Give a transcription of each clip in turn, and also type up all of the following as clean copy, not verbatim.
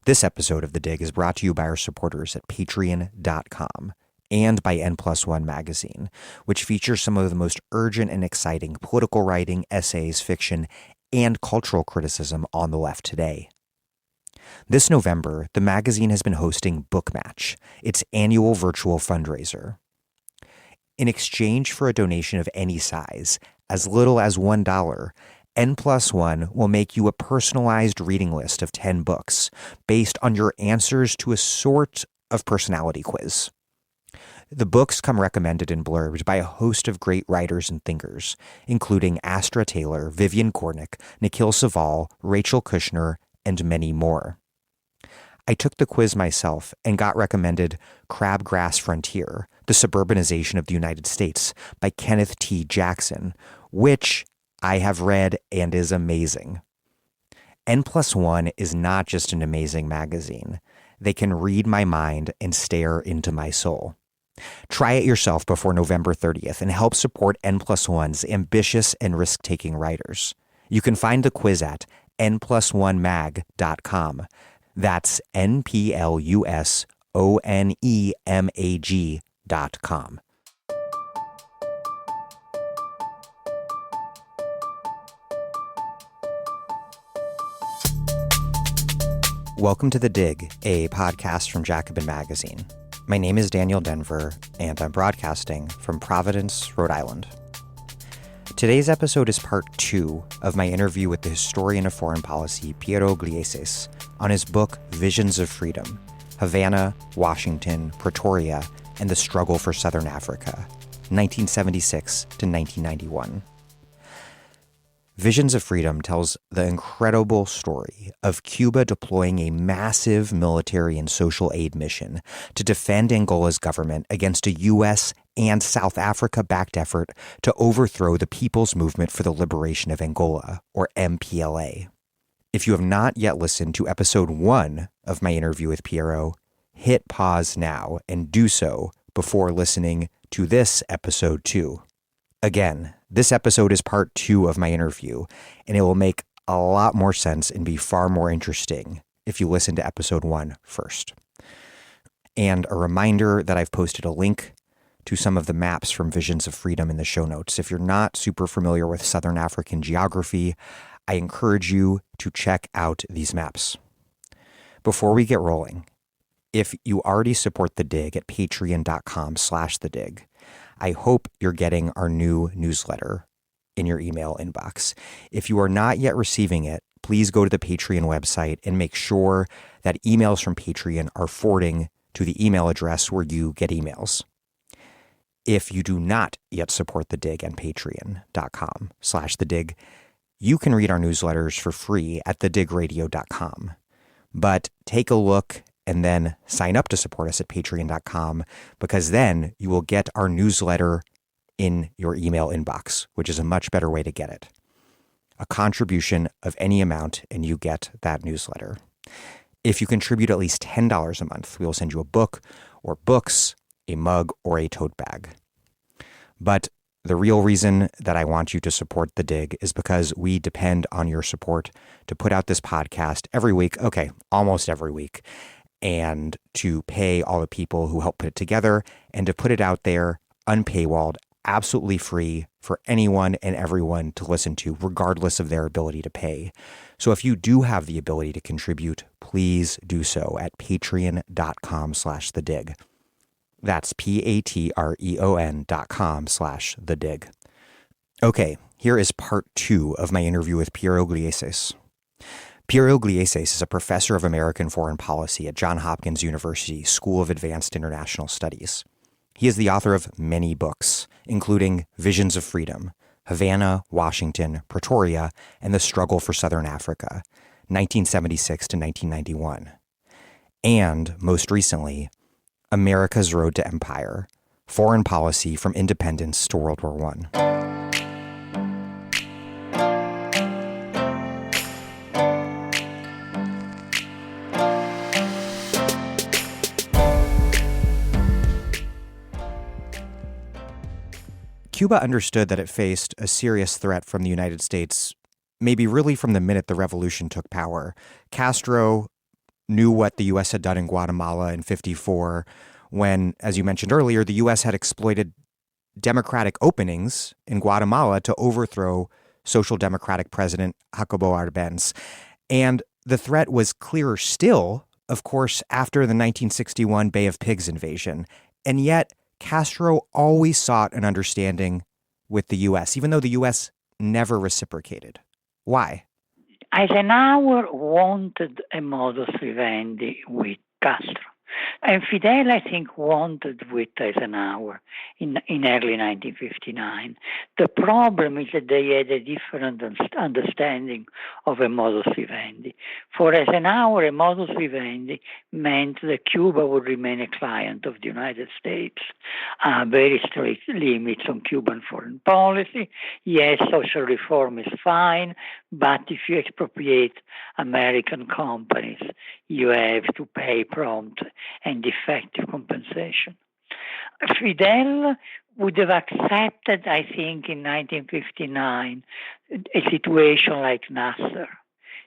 This episode of The Dig is brought to you by our supporters at patreon.com and by N+1 magazine, which features some of the most urgent and exciting political writing, essays, fiction, and cultural criticism on the left today. This November, the magazine has been hosting Book Match, its annual virtual fundraiser. In exchange for a donation of any size, as little as $1, N+1 will make you a personalized reading list of 10 books based on your answers to a sort of personality quiz. The books come recommended in blurbs by a host of great writers and thinkers, including Astra Taylor, Vivian Gornick, Nikhil Saval, Rachel Kushner, and many more. I took the quiz myself and got recommended Crabgrass Frontier, The Suburbanization of the United States by Kenneth T. Jackson, which I have read and is amazing. N+1 is not just an amazing magazine. They can read my mind and stare into my soul. Try it yourself before November 30th and help support N+1's ambitious and risk-taking writers. You can find the quiz at n+1mag.com. That's NPLUSONEMAG.com. Welcome to The Dig, a podcast from Jacobin Magazine. My name is Daniel Denver, and I'm broadcasting from Providence, Rhode Island. Today's episode is part 2 of my interview with the historian of foreign policy, Piero Gleijeses, on his book Visions of Freedom, Havana, Washington, Pretoria, and the Struggle for Southern Africa, 1976 to 1991. Visions of Freedom tells the incredible story of Cuba deploying a massive military and social aid mission to defend Angola's government against a U.S. and South Africa-backed effort to overthrow the People's Movement for the Liberation of Angola, or MPLA. If you have not yet listened to episode 1 of my interview with Piero, hit pause now and do so before listening to this episode 2. Again, this episode is part 2 of my interview, and it will make a lot more sense and be far more interesting if you listen to episode 1 first. And a reminder that I've posted a link to some of the maps from Visions of Freedom in the show notes. If you're not super familiar with Southern African geography, I encourage you to check out these maps. Before we get rolling, if you already support The Dig at patreon.com/thedig, I hope you're getting our new newsletter in your email inbox. If you are not yet receiving it, please go to the Patreon website and make sure that emails from Patreon are forwarding to the email address where you get emails. If you do not yet support The Dig on patreon.com/thedig, you can read our newsletters for free at thedigradio.com. But take a look and then sign up to support us at patreon.com, because then you will get our newsletter in your email inbox, which is a much better way to get it. A contribution of any amount and you get that newsletter. If you contribute at least $10 a month, we will send you a book or books, a mug, or a tote bag. But the real reason that I want you to support The Dig is because we depend on your support to put out this podcast every week, almost every week, and to pay all the people who help put it together and to put it out there unpaywalled, absolutely free for anyone and everyone to listen to, regardless of their ability to pay. So if you do have the ability to contribute, please do so at patreon.com/thedig. That's patreon.com/thedig. Okay, here is part 2 of my interview with Piero Gleijeses. Piero Gleijeses is a professor of American foreign policy at Johns Hopkins University School of Advanced International Studies. He is the author of many books, including Visions of Freedom, Havana, Washington, Pretoria, and the Struggle for Southern Africa, 1976 to 1991. And, most recently, America's Road to Empire, Foreign Policy from Independence to World War I. Cuba understood that it faced a serious threat from the United States, maybe really from the minute the revolution took power. Castro knew what the U.S. had done in Guatemala in 1954 when, as you mentioned earlier, the U.S. had exploited democratic openings in Guatemala to overthrow Social Democratic President Jacobo Arbenz. And the threat was clearer still, of course, after the 1961 Bay of Pigs invasion. And yet, Castro always sought an understanding with the U.S., even though the U.S. never reciprocated. Why? Eisenhower wanted a modus vivendi with Castro. And Fidel, I think, wanted with Eisenhower in early 1959. The problem is that they had a different understanding of a modus vivendi. For Eisenhower, a modus vivendi meant that Cuba would remain a client of the United States. Very strict limits on Cuban foreign policy. Yes, social reform is fine, but if you expropriate American companies, you have to pay prompt and effective compensation. Fidel would have accepted, I think, in 1959, a situation like Nasser,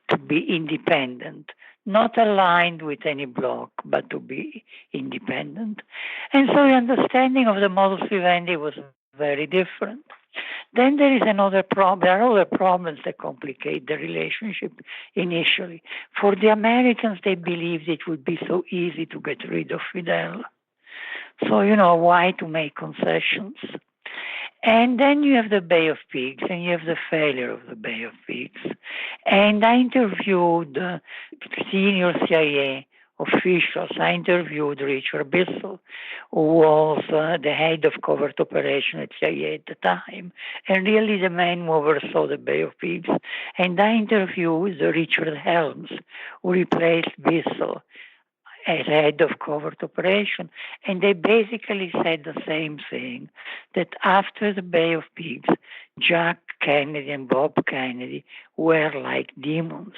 to be independent, not aligned with any bloc, but to be independent. And so the understanding of the modus vivendi was very different. Then there is another problem. There are other problems that complicate the relationship initially. For the Americans, they believed it would be so easy to get rid of Fidel. So, why to make concessions? And then you have the Bay of Pigs, and you have the failure of the Bay of Pigs. And I interviewed senior CIA officials. I interviewed Richard Bissell, who was the head of covert operation at CIA at the time, and really the man who oversaw the Bay of Pigs. And I interviewed Richard Helms, who replaced Bissell as head of covert operation, and they basically said the same thing, that after the Bay of Pigs, Jack Kennedy and Bob Kennedy were like demons.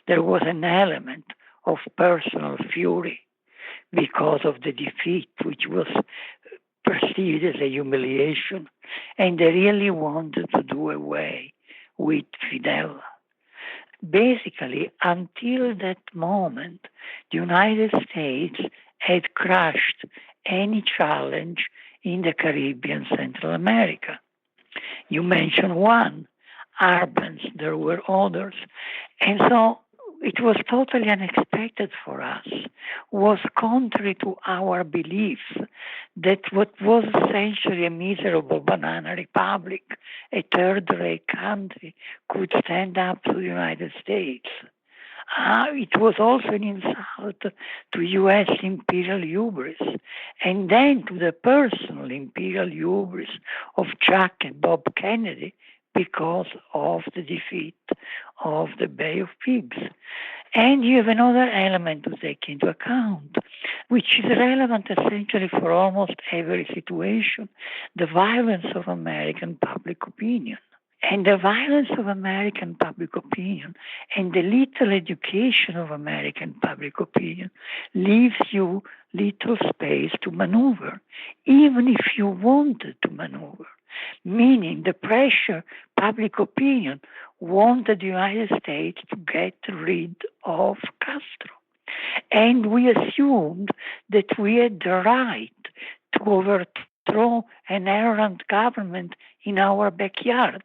There was an element of personal fury because of the defeat, which was perceived as a humiliation, and they really wanted to do away with Fidel. Basically, until that moment, the United States had crushed any challenge in the Caribbean, Central America. You mentioned one, Arbenz, there were others. And so it was totally unexpected for us, was contrary to our beliefs that what was essentially a miserable banana republic, a third-rate country, could stand up to the United States. It was also an insult to U.S. imperial hubris, and then to the personal imperial hubris of Jack and Bob Kennedy, because of the defeat of the Bay of Pigs. And you have another element to take into account, which is relevant essentially for almost every situation, the violence of American public opinion. And the violence of American public opinion and the little education of American public opinion leaves you little space to maneuver, even if you wanted to maneuver. Meaning the pressure, public opinion, wanted the United States to get rid of Castro. And we assumed that we had the right to overthrow an errant government in our backyard.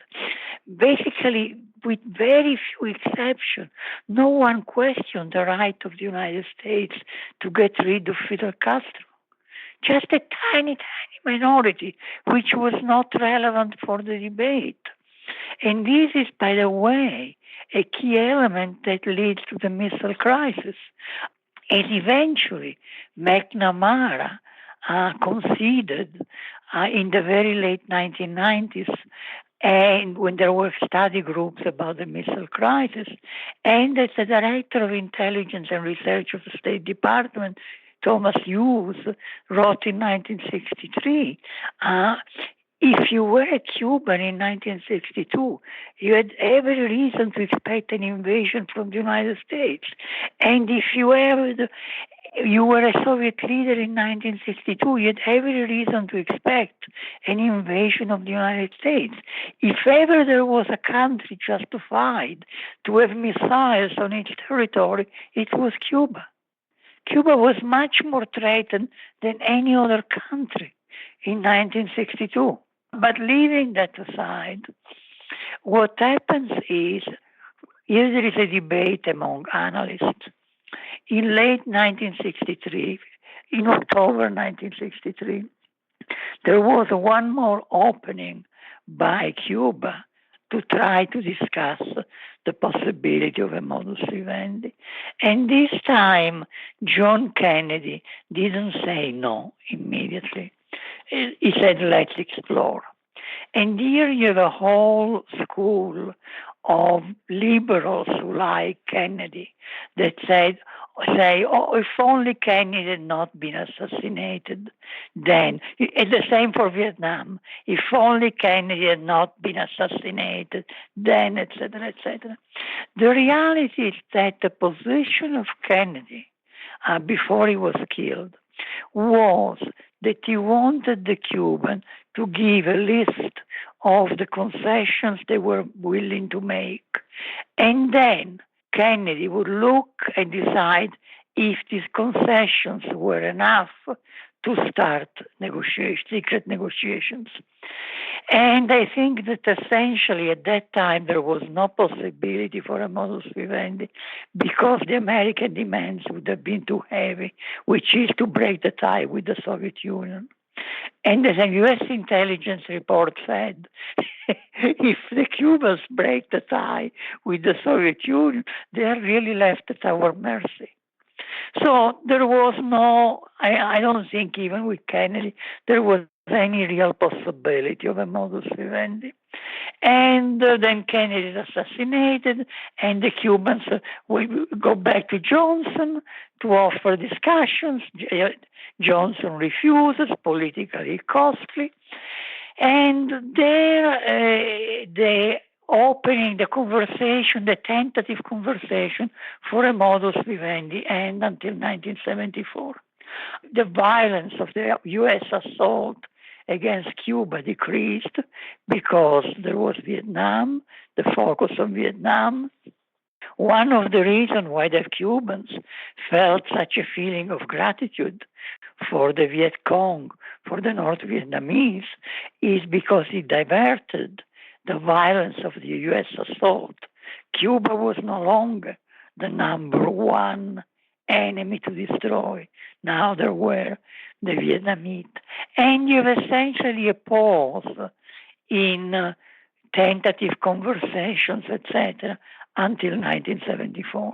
Basically, with very few exceptions, no one questioned the right of the United States to get rid of Fidel Castro. Just a tiny, tiny minority, which was not relevant for the debate. And this is, by the way, a key element that leads to the missile crisis. And eventually, McNamara conceded in the very late 1990s, and when there were study groups about the missile crisis, and as the director of intelligence and research of the State Department, Thomas Hughes, wrote in 1963, if you were a Cuban in 1962, you had every reason to expect an invasion from the United States. And if you were a Soviet leader in 1962, you had every reason to expect an invasion of the United States. If ever there was a country justified to have missiles on its territory, it was Cuba. Cuba was much more threatened than any other country in 1962. But leaving that aside, what happens is, here there is a debate among analysts. In late 1963, in October 1963, there was one more opening by Cuba to try to discuss the possibility of a modus vivendi. And this time, John Kennedy didn't say no immediately. He said, let's explore. And here you have a whole school of liberals who like Kennedy that say, oh, if only Kennedy had not been assassinated, then, and the same for Vietnam, if only Kennedy had not been assassinated, then, etc., etc. The reality is that the position of Kennedy before he was killed was that he wanted the Cubans to give a list of the concessions they were willing to make. And then Kennedy would look and decide if these concessions were enough to start secret negotiations. And I think that essentially at that time there was no possibility for a modus vivendi because the American demands would have been too heavy, which is to break the tie with the Soviet Union. And as a U.S. intelligence report said, if the Cubans break the tie with the Soviet Union, they are really left at our mercy. So there was I don't think even with Kennedy, there was any real possibility of a modus vivendi. And then Kennedy is assassinated, and the Cubans will go back to Johnson to offer discussions. Johnson refuses, politically costly. And there, they opening the conversation, the tentative conversation for a modus vivendi, and until 1974. The violence of the U.S. assault against Cuba decreased because there was Vietnam, the focus on Vietnam. One of the reasons why the Cubans felt such a feeling of gratitude for the Viet Cong, for the North Vietnamese, is because it diverted the violence of the U.S. assault. Cuba was no longer the number one enemy to destroy. Now there were the Vietnamese. And you have essentially a pause in tentative conversations, etc., until 1974.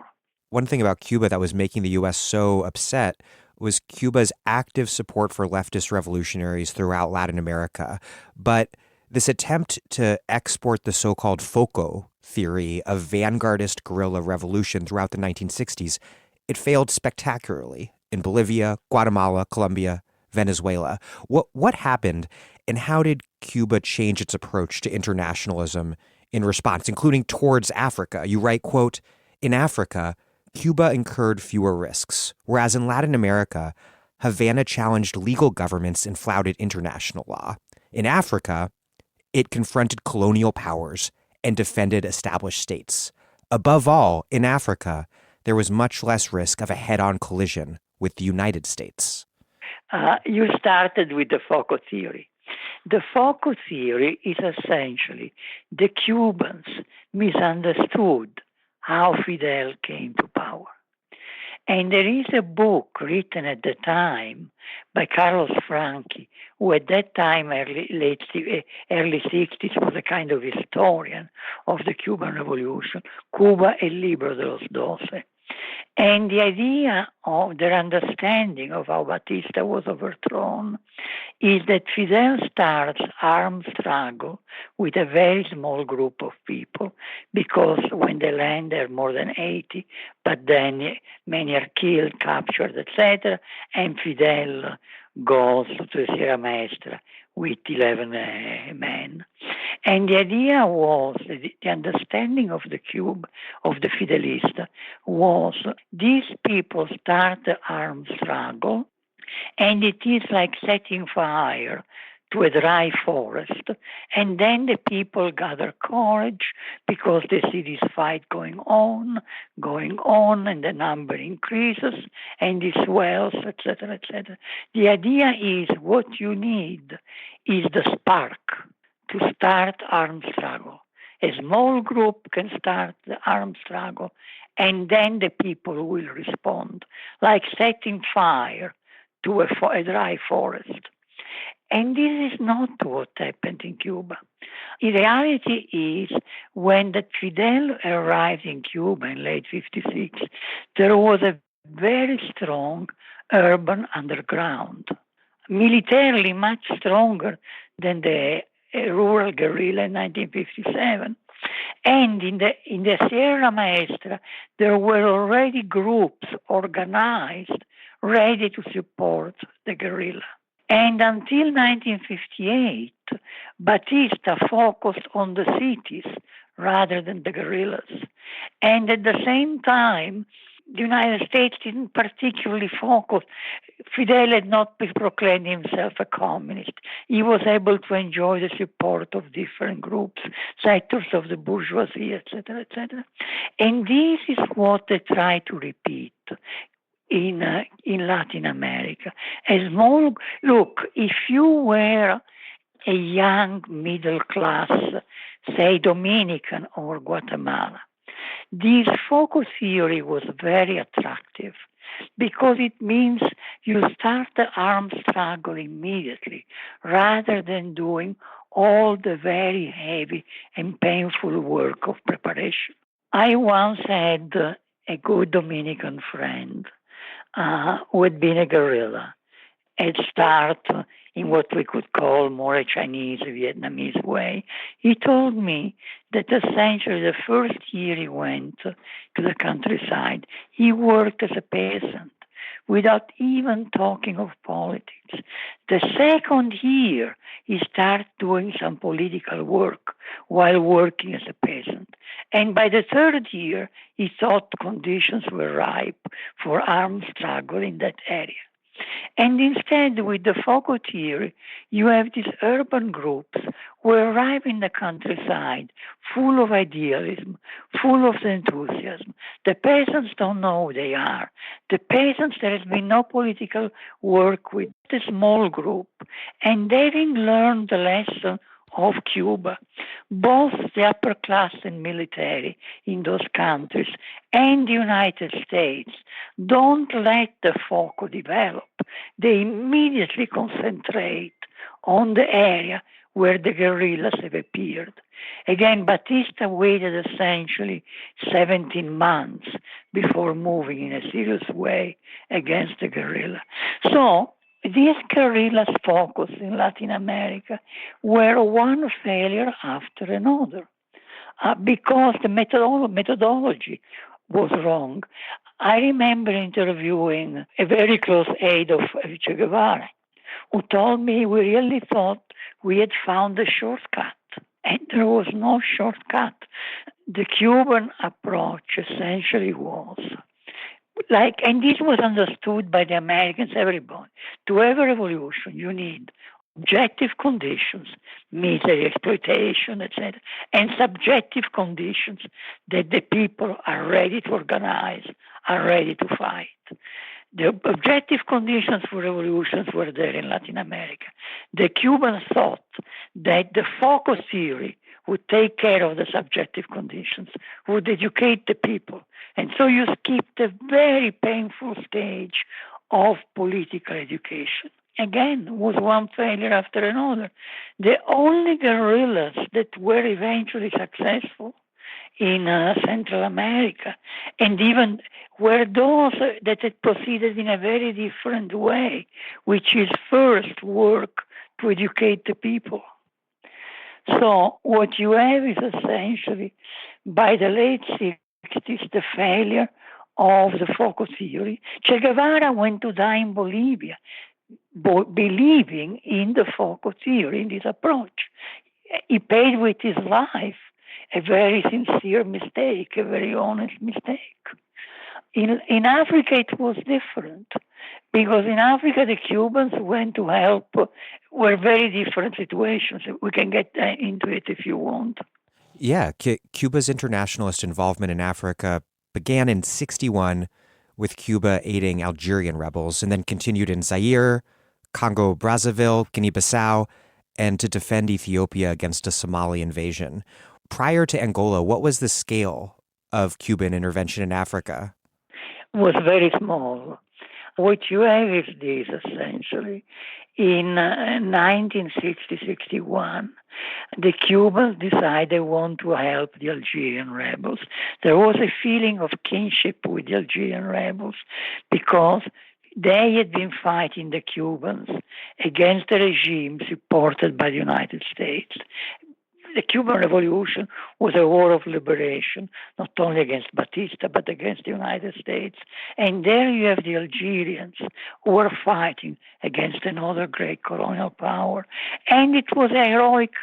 One thing about Cuba that was making the U.S. so upset was Cuba's active support for leftist revolutionaries throughout Latin America. But this attempt to export the so-called FOCO theory of vanguardist guerrilla revolution throughout the 1960s, it failed spectacularly in Bolivia, Guatemala, Colombia, Venezuela. What happened, and how did Cuba change its approach to internationalism in response, including towards Africa? You write, quote, "In Africa, Cuba incurred fewer risks, whereas in Latin America, Havana challenged legal governments and flouted international law. In Africa, it confronted colonial powers and defended established states. Above all, in Africa, there was much less risk of a head-on collision with the United States." You started with the FOCO theory. The FOCO theory is essentially the Cubans misunderstood how Fidel came to power. And there is a book written at the time by Carlos Franchi, who at that time, early 60s, was a kind of historian of the Cuban Revolution, Cuba, El Libro de los Doce. And the idea of their understanding of how Batista was overthrown is that Fidel starts armed struggle with a very small group of people, because when they land, there are more than 80, but then many are killed, captured, etc., and Fidel goes to Sierra Maestra with 11 men. And the idea was, the understanding of the Cube, of the Fidelista, was these people start the armed struggle, and it is like setting fire to a dry forest, and then the people gather courage because they see this fight going on, and the number increases, and it swells, etc., etc. The idea is what you need is the spark to start armed struggle. A small group can start the armed struggle, and then the people will respond, like setting fire to a dry forest. And this is not what happened in Cuba. In reality is when that Fidel arrived in Cuba in late 56, there was a very strong urban underground, militarily much stronger than the rural guerrilla in 1957. And in the Sierra Maestra, there were already groups organized, ready to support the guerrilla. And until 1958, Batista focused on the cities rather than the guerrillas. And at the same time, the United States didn't particularly focus. Fidel had not proclaimed himself a communist. He was able to enjoy the support of different groups, sectors of the bourgeoisie, etc., etc. And this is what they try to repeat in Latin America. Look, if you were a young middle class, say Dominican or Guatemala, this focus theory was very attractive because it means you start the armed struggle immediately rather than doing all the very heavy and painful work of preparation. I once had a good Dominican friend who had been a guerrilla and start in what we could call more a Chinese Vietnamese way. He told me that essentially the first year he went to the countryside, he worked as a peasant without even talking of politics. The second year, he started doing some political work while working as a peasant. And by the third year, he thought conditions were ripe for armed struggle in that area. And instead, with the focus theory, you have these urban groups who arrive in the countryside full of idealism, full of enthusiasm. The peasants don't know who they are. The peasants, there has been no political work with the small group. And having learned the lesson of Cuba, both the upper class and military in those countries and the United States don't let the focus develop. They immediately concentrate on the area where the guerrillas have appeared. Again, Batista waited essentially 17 months before moving in a serious way against the guerrilla. So, these guerrillas focus in Latin America were one failure after another because the methodology was wrong. I remember interviewing a very close aide of Che Guevara who told me we really thought we had found a shortcut. And there was no shortcut. The Cuban approach essentially was and this was understood by the Americans, everybody. To have a revolution, you need objective conditions, misery, exploitation, etc., and subjective conditions that the people are ready to organize, are ready to fight. The objective conditions for revolutions were there in Latin America. The Cubans thought that the focus theory would take care of the subjective conditions, would educate the people. And so you skipped a very painful stage of political education. Again, was one failure after another. The only guerrillas that were eventually successful in Central America, and even were those that had proceeded in a very different way, which is first work to educate the people. So what you have is essentially, by the late 60s, the failure of the focus theory. Che Guevara went to die in Bolivia, believing in the focus theory, in this approach. He paid with his life a very sincere mistake, a very honest mistake. In Africa, it was different because in Africa, the Cubans went to help, were very different situations. We can get into it if you want. Yeah, Cuba's internationalist involvement in Africa began in 61 with Cuba aiding Algerian rebels and then continued in Zaire, Congo Brazzaville, Guinea-Bissau, and to defend Ethiopia against a Somali invasion. Prior to Angola, what was the scale of Cuban intervention in Africa? Was very small. What you have is this essentially. In 1960-61, the Cubans decided they want to help the Algerian rebels. There was a feeling of kinship with the Algerian rebels because they had been fighting the Cubans against a regime supported by the United States. The Cuban Revolution was a war of liberation, not only against Batista, but against the United States. And there you have the Algerians who were fighting against another great colonial power. And it was a heroic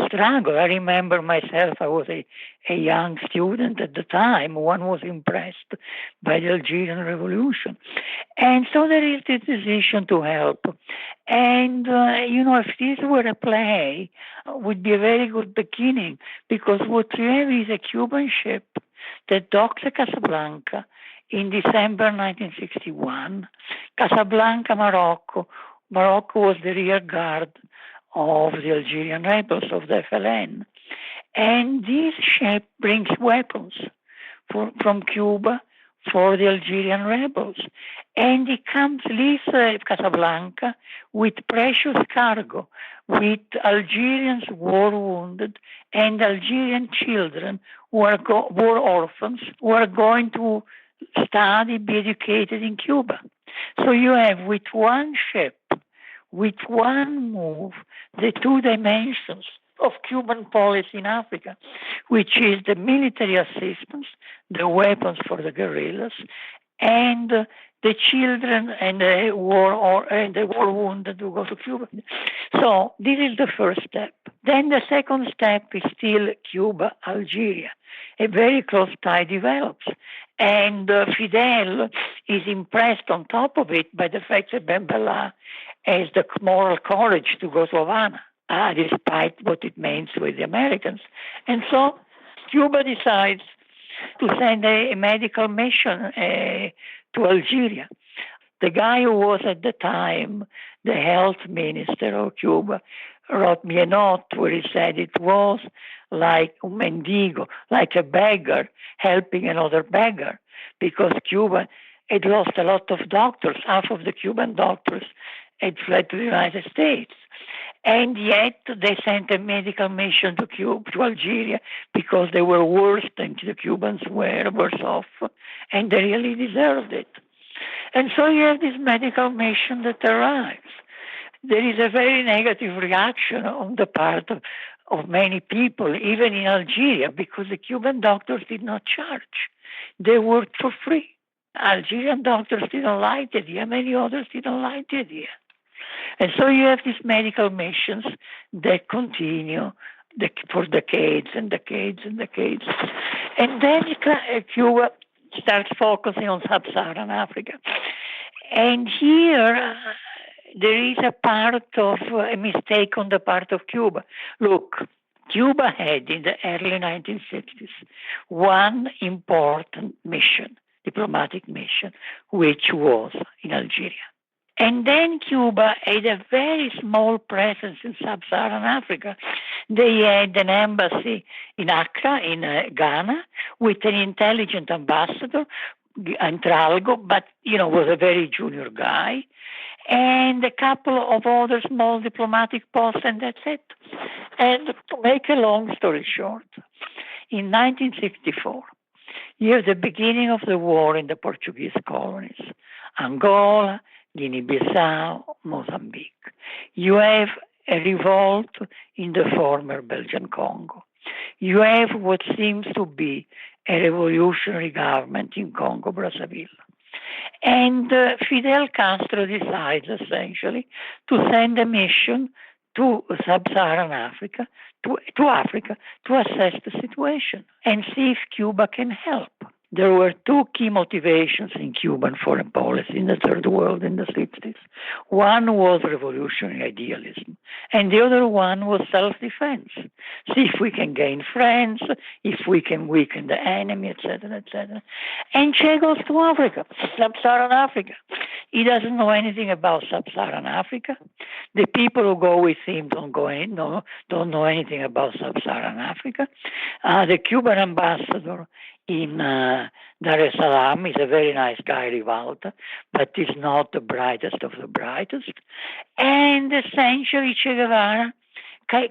struggle. I remember myself, I was a young student at the time. One was impressed by the Algerian Revolution. And so there is this decision to help. And, if this were a play, would be a very good beginning because what you have is a Cuban ship that docks at Casablanca in December 1961. Casablanca, Morocco. Morocco was the rear guard of the Algerian rebels, of the FLN. And this ship brings weapons from Cuba for the Algerian rebels. And it leaves Casablanca with precious cargo, with Algerians war wounded and Algerian children who are war orphans who are going to study, be educated in Cuba. So you have with one ship, with one move, the two dimensions of Cuban policy in Africa, which is the military assistance, the weapons for the guerrillas, and the children and the war wounded who go to Cuba. So this is the first step. Then the second step is still Cuba, Algeria. A very close tie develops. And Fidel is impressed on top of it by the fact that MPLA has the moral courage to go to Havana, despite what it means with the Americans. And so Cuba decides to send a medical mission to Algeria. The guy who was at the time the health minister of Cuba wrote me a note where he said it was like a mendigo, like a beggar helping another beggar, because Cuba had lost a lot of doctors. Half of the Cuban doctors had fled to the United States. And yet they sent a medical mission to Algeria because they were worse than the Cubans were, worse off, and they really deserved it. And so you have this medical mission that arrives. There is a very negative reaction on the part of many people, even in Algeria, because the Cuban doctors did not charge. They worked for free. Algerian doctors didn't like the idea. Many others didn't like the idea. And so you have these medical missions that continue for decades and decades and decades. And then Cuba starts focusing on sub-Saharan Africa. And here there is a mistake on the part of Cuba. Look, Cuba had in the early 1960s one important mission, diplomatic mission, which was in Algeria. And then Cuba had a very small presence in sub-Saharan Africa. They had an embassy in Accra, in Ghana, with an intelligent ambassador, Antralgo, but, was a very junior guy, and a couple of other small diplomatic posts, and that's it. And to make a long story short, in 1964, you have the beginning of the war in the Portuguese colonies, Angola, Guinea-Bissau, Mozambique. You have a revolt in the former Belgian Congo. You have what seems to be a revolutionary government in Congo, Brazzaville. And Fidel Castro decides essentially to send a mission to sub-Saharan Africa, to Africa, to assess the situation and see if Cuba can help. There were two key motivations in Cuban foreign policy in the Third World in the 60s. One was revolutionary idealism, and the other one was self-defense. See if we can gain friends, if we can weaken the enemy, etc., etc. And Che goes to Africa, sub-Saharan Africa. He doesn't know anything about sub-Saharan Africa. The people who go with him don't know anything about sub-Saharan Africa. The Cuban ambassador in Dar es Salaam is a very nice guy, Rivalta, but is not the brightest of the brightest. And essentially, Che Guevara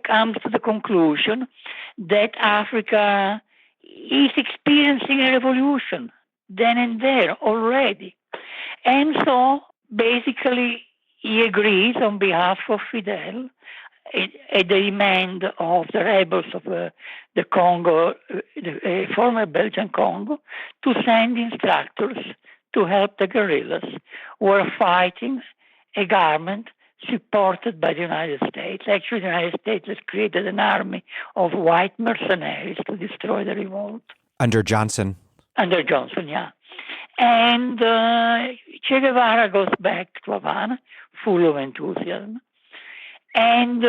comes to the conclusion that Africa is experiencing a revolution then and there already. And so basically he agrees on behalf of Fidel at the demand of the rebels of the Congo, the former Belgian Congo, to send instructors to help the guerrillas who are fighting a government supported by the United States. Actually, the United States has created an army of white mercenaries to destroy the revolt. Under Johnson? Under Johnson, yeah. And Che Guevara goes back to Havana, full of enthusiasm. And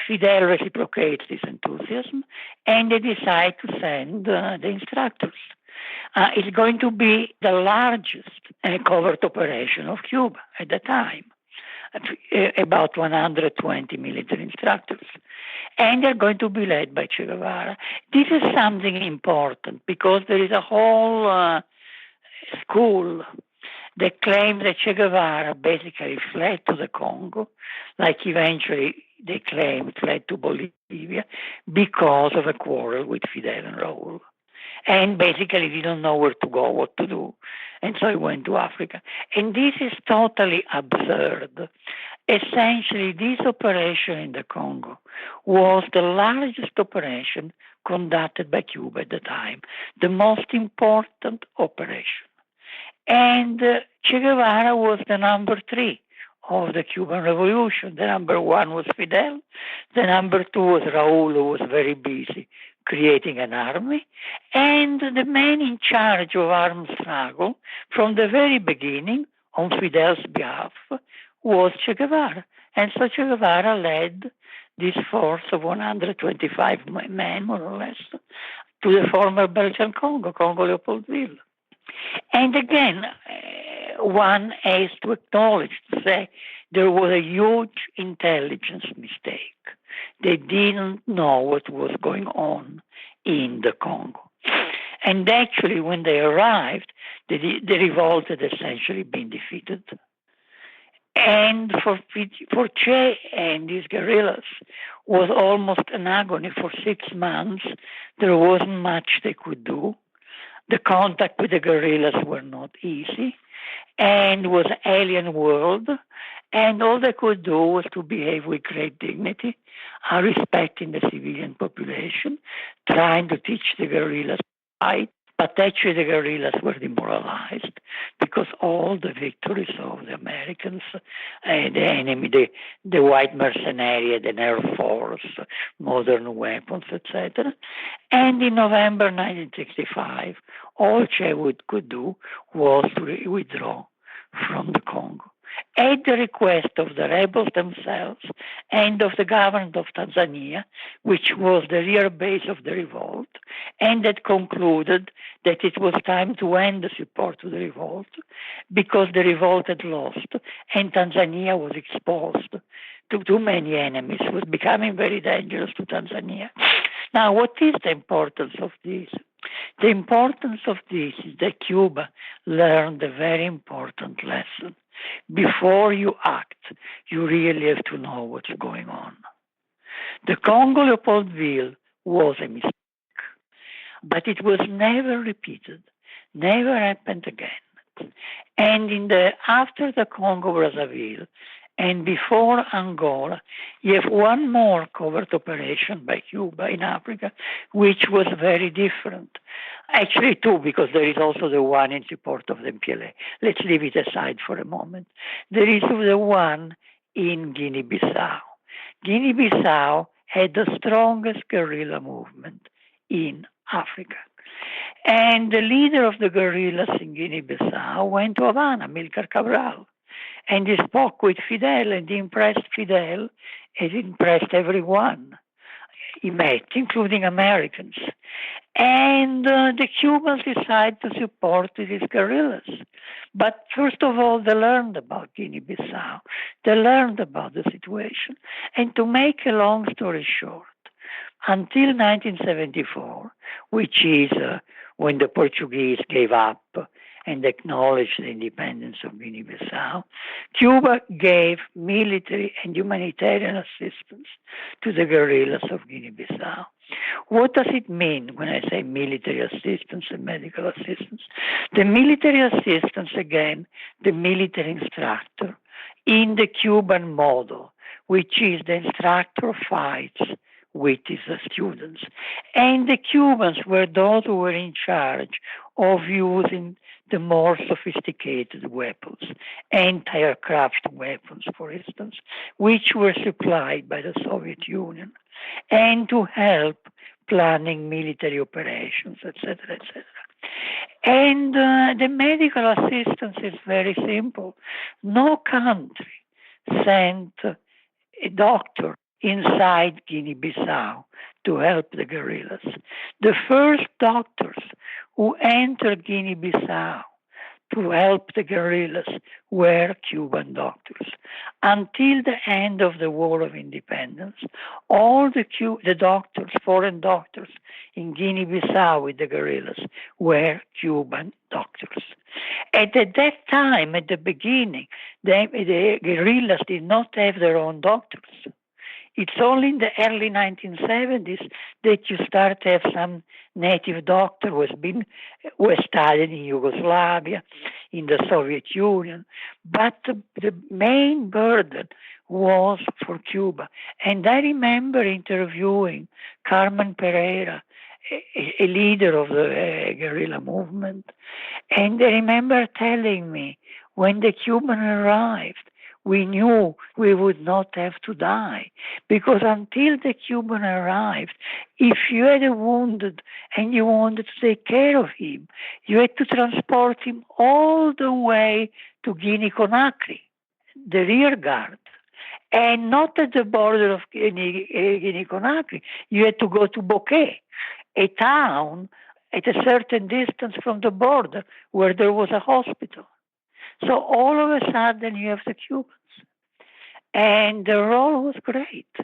Fidel reciprocates this enthusiasm, and they decide to send the instructors. It's going to be the largest covert operation of Cuba at the time, about 120 military instructors. And they're going to be led by Che Guevara. This is something important because there is a whole school that claims that Che Guevara basically fled to the Congo, like eventually they claim fled to Bolivia because of a quarrel with Fidel and Raul. And basically didn't know where to go, what to do. And so he went to Africa. And this is totally absurd. Essentially, this operation in the Congo was the largest operation conducted by Cuba at the time, the most important operation. And Che Guevara was the number 3 of the Cuban Revolution. The number 1 was Fidel. The number 2 was Raul, who was very busy creating an army. And the man in charge of armed struggle from the very beginning, on Fidel's behalf, was Che Guevara. And so Che Guevara led this force of 125 men, more or less, to the former Belgian Congo Leopoldville. And again, one has to acknowledge, to say, there was a huge intelligence mistake. They didn't know what was going on in the Congo. And actually, when they arrived, the revolt had essentially been defeated. And for Che and his guerrillas was almost an agony. For 6 months, there wasn't much they could do. The contact with the guerrillas were not easy, and was an alien world, and all they could do was to behave with great dignity, respecting the civilian population, trying to teach the guerrillas to fight, but actually the guerrillas were demoralized because all the victories of the Americans, the enemy, the white mercenary, the Air Force, modern weapons, etc. And in November 1965, all Che could do was to withdraw from the Congo, at the request of the rebels themselves and of the government of Tanzania, which was the rear base of the revolt, and that concluded that it was time to end the support to the revolt because the revolt had lost and Tanzania was exposed to too many enemies. It was becoming very dangerous to Tanzania. Now, what is the importance of this? The importance of this is that Cuba learned a very important lesson. Before you act, you really have to know what's going on. The Congo Leopoldville was a mistake, but it was never repeated, never happened again. And after the Congo Brazzaville and before Angola, you have one more covert operation by Cuba in Africa, which was very different. Actually, 2, because there is also the one in support of the MPLA. Let's leave it aside for a moment. There is the one in Guinea-Bissau. Guinea-Bissau had the strongest guerrilla movement in Africa. And the leader of the guerrillas in Guinea-Bissau went to Havana, Amilcar Cabral, and he spoke with Fidel, and he impressed Fidel, and he impressed everyone he met, including Americans. And the Cubans decided to support these guerrillas. But first of all, they learned about Guinea-Bissau. They learned about the situation. And to make a long story short, until 1974, which is when the Portuguese gave up and acknowledged the independence of Guinea-Bissau, Cuba gave military and humanitarian assistance to the guerrillas of Guinea-Bissau. What does it mean when I say military assistance and medical assistance? The military assistance, again, the military instructor in the Cuban model, which is the instructor fights with his students. And the Cubans were those who were in charge of using the more sophisticated weapons, anti-aircraft weapons, for instance, which were supplied by the Soviet Union, and to help planning military operations, etc., etc. And the medical assistance is very simple. No country sent a doctor inside Guinea-Bissau to help the guerrillas. The first doctors who entered Guinea-Bissau to help the guerrillas were Cuban doctors. Until the end of the War of Independence, all the doctors, foreign doctors in Guinea-Bissau with the guerrillas were Cuban doctors. And at that time, at the beginning, the guerrillas did not have their own doctors. It's only in the early 1970s that you start to have some native doctor who was studied in Yugoslavia, in the Soviet Union. But the main burden was for Cuba. And I remember interviewing Carmen Pereira, a leader of the guerrilla movement. And I remember telling me, when the Cuban arrived, we knew we would not have to die. Because until the Cuban arrived, if you had a wounded and you wanted to take care of him, you had to transport him all the way to Guinea-Conakry, the rear guard. And not at the border of Guinea-Conakry. You had to go to Bokeh, a town at a certain distance from the border where there was a hospital. So all of a sudden you have the Cubans. And the role was great.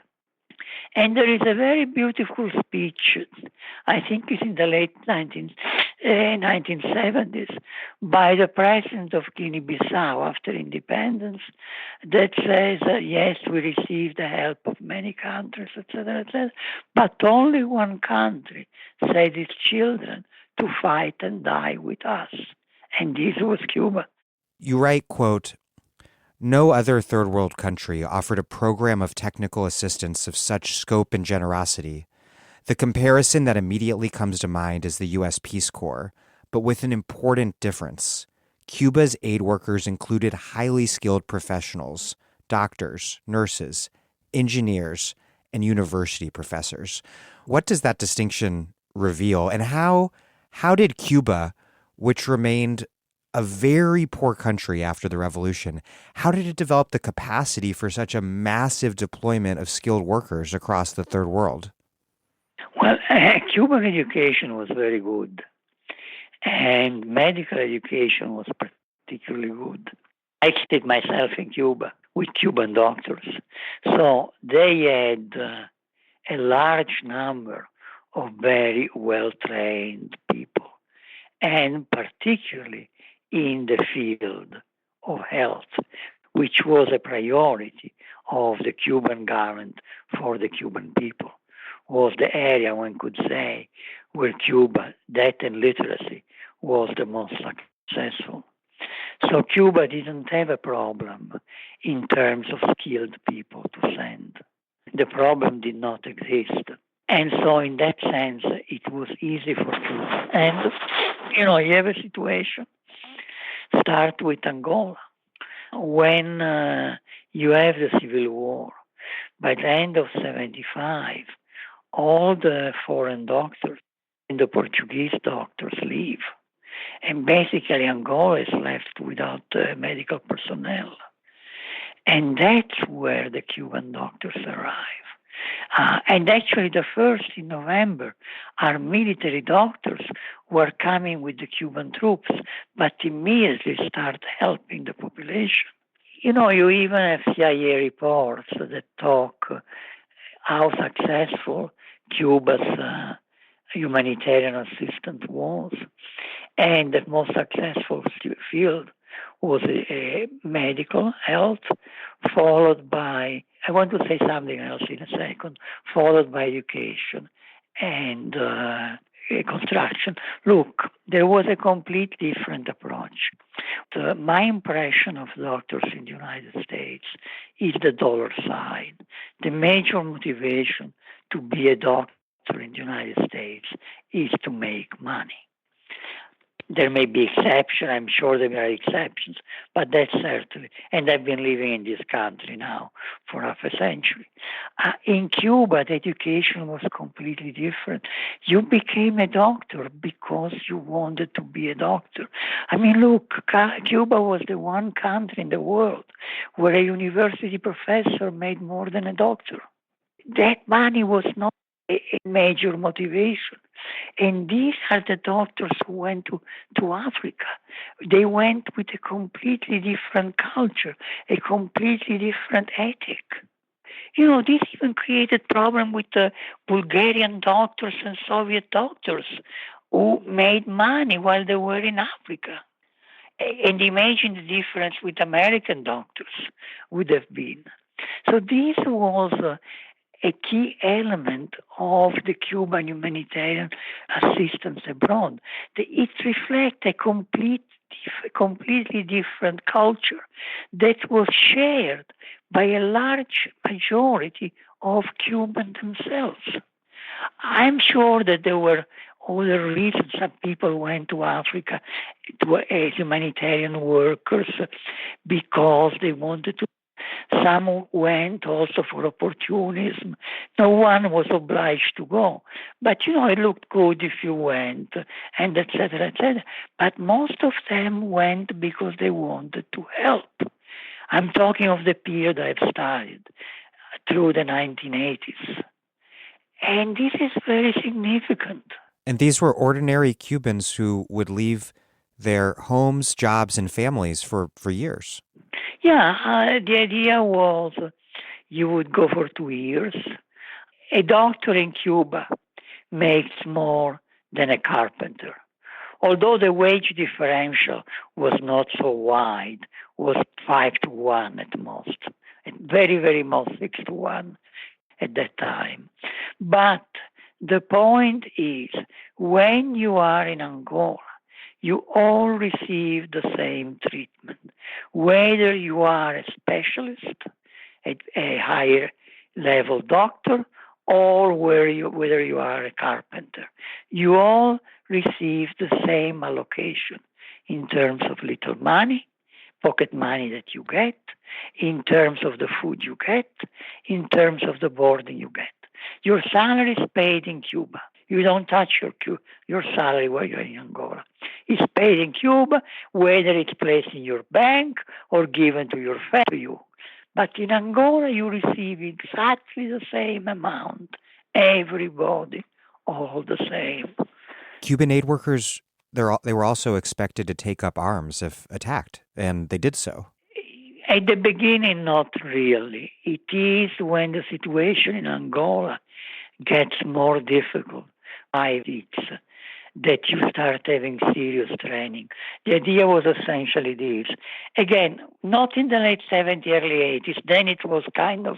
And there is a very beautiful speech, I think it's in the late 1970s, by the president of Guinea-Bissau after independence, that says, yes, we received the help of many countries, etc., etc., but only one country sent its children to fight and die with us. And this was Cuba. You write, quote, "No other third world country offered a program of technical assistance of such scope and generosity. The comparison that immediately comes to mind is the U.S. Peace Corps, but with an important difference. Cuba's aid workers included highly skilled professionals, doctors, nurses, engineers, and university professors." What does that distinction reveal? And how did Cuba, which remained a very poor country after the revolution, how did it develop the capacity for such a massive deployment of skilled workers across the third world? Well, Cuban education was very good, and medical education was particularly good. I studied myself in Cuba with Cuban doctors. So they had a large number of very well-trained people, and particularly in the field of health, which was a priority of the Cuban government for the Cuban people, was the area, one could say, where Cuba, debt and literacy, was the most successful. So Cuba didn't have a problem in terms of skilled people to send. The problem did not exist. And so in that sense, it was easy for Cuba. And, you have a situation. Start with Angola. When you have the civil war, by the end of 1975, all the foreign doctors and the Portuguese doctors leave. And basically, Angola is left without medical personnel. And that's where the Cuban doctors arrive. And actually, the first in November, our military doctors were coming with the Cuban troops, but immediately start helping the population. You even have CIA reports that talk how successful Cuba's humanitarian assistance was. And the most successful field was medical health, followed by, I want to say something else in a second, followed by education and construction. Look, there was a completely different approach. My impression of doctors in the United States is the dollar side. The major motivation to be a doctor in the United States is to make money. There may be exceptions, I'm sure there are exceptions, but that's certainly, and I've been living in this country now for half a century. In Cuba, the education was completely different. You became a doctor because you wanted to be a doctor. I mean, look, Cuba was the one country in the world where a university professor made more than a doctor. That money was not a major motivation. And these are the doctors who went to Africa. They went with a completely different culture, a completely different ethic. This even created problem with the Bulgarian doctors and Soviet doctors who made money while they were in Africa. And imagine the difference with American doctors would have been. So this was a key element of the Cuban humanitarian assistance abroad. It reflects a completely different culture that was shared by a large majority of Cubans themselves. I'm sure that there were other reasons some people went to Africa as humanitarian workers because they wanted to. Some went also for opportunism. No one was obliged to go. But, it looked good if you went, and et cetera, et cetera. But most of them went because they wanted to help. I'm talking of the period I've studied through the 1980s. And this is very significant. And these were ordinary Cubans who would leave their homes, jobs, and families for years. Yeah, the idea was you would go for 2 years. A doctor in Cuba makes more than a carpenter. Although the wage differential was not so wide, was 5-1 at most, at very, very most 6-1 at that time. But the point is, when you are in Angola, you all receive the same treatment, whether you are a specialist, a higher level doctor, or whether you are a carpenter. You all receive the same allocation in terms of little money, pocket money that you get, in terms of the food you get, in terms of the boarding you get. Your salary is paid in Cuba. You don't touch your salary while you're in Angola. It's paid in Cuba, whether it's placed in your bank or given to your family. But in Angola, you receive exactly the same amount. Everybody, all the same. Cuban aid workers, they were also expected to take up arms if attacked, and they did so. At the beginning, not really. It is when the situation in Angola gets more difficult, that you start having serious training. The idea was essentially this. Again, not in the late 70s, early 80s. Then it was kind of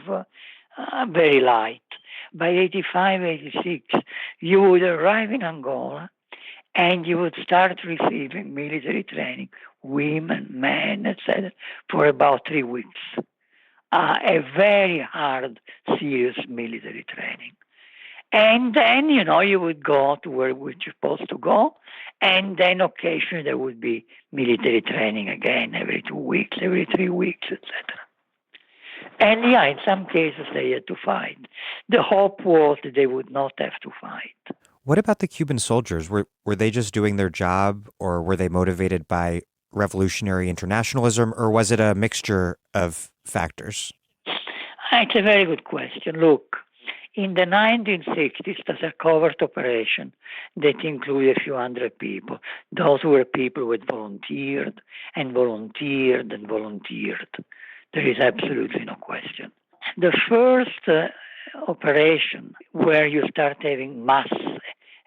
very light. By 85, 86, you would arrive in Angola and you would start receiving military training, women, men, etc., for about 3 weeks. A very hard, serious military training. And then, you would go to where you're supposed to go, and then occasionally there would be military training again every 2 weeks, every 3 weeks, etc. And yeah, in some cases they had to fight. The hope was that they would not have to fight. What about the Cuban soldiers? Were they just doing their job, or were they motivated by revolutionary internationalism, or was it a mixture of factors? It's a very good question. Look, in the 1960s, there's a covert operation that included a few hundred people. Those were people who had volunteered and volunteered and volunteered. There is absolutely no question. The first operation where you start having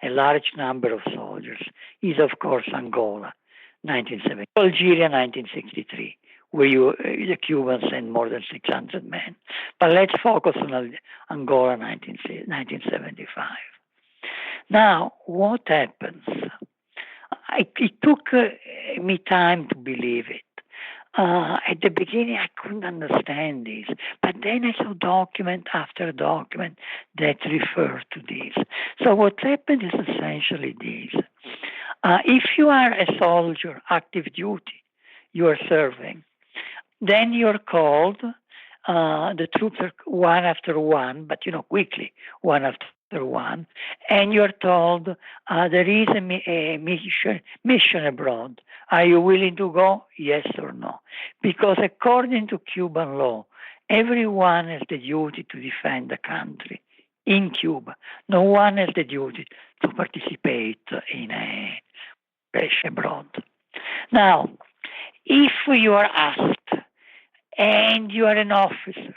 a large number of soldiers, is of course Angola, 1970. Algeria, 1963, where the Cubans sent more than 600 men. But let's focus on Angola, 1975. Now, what happens? It took me time to believe it. At the beginning, I couldn't understand this, but then I saw document after document that referred to this. So what happened is essentially this. If you are a soldier, active duty, you are serving, then you're called, the troops are one after one, but quickly, one after one, and you're told there is a mission abroad. Are you willing to go? Yes or no? Because according to Cuban law, everyone has the duty to defend the country in Cuba. No one has the duty to participate in a operation abroad. Now, if you are asked and you are an officer,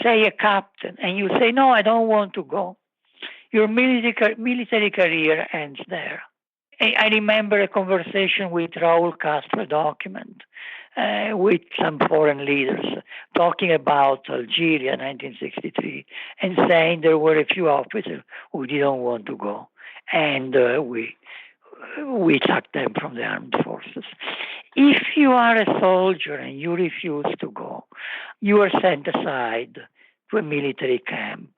say a captain, and you say, no, I don't want to go, your military career ends there. I remember a conversation with Raúl Castro, document, with some foreign leaders, talking about Algeria, 1963, and saying there were a few officers who didn't want to go, and we sacked them from the armed forces. If you are a soldier and you refuse to go, you are sent aside to a military camp.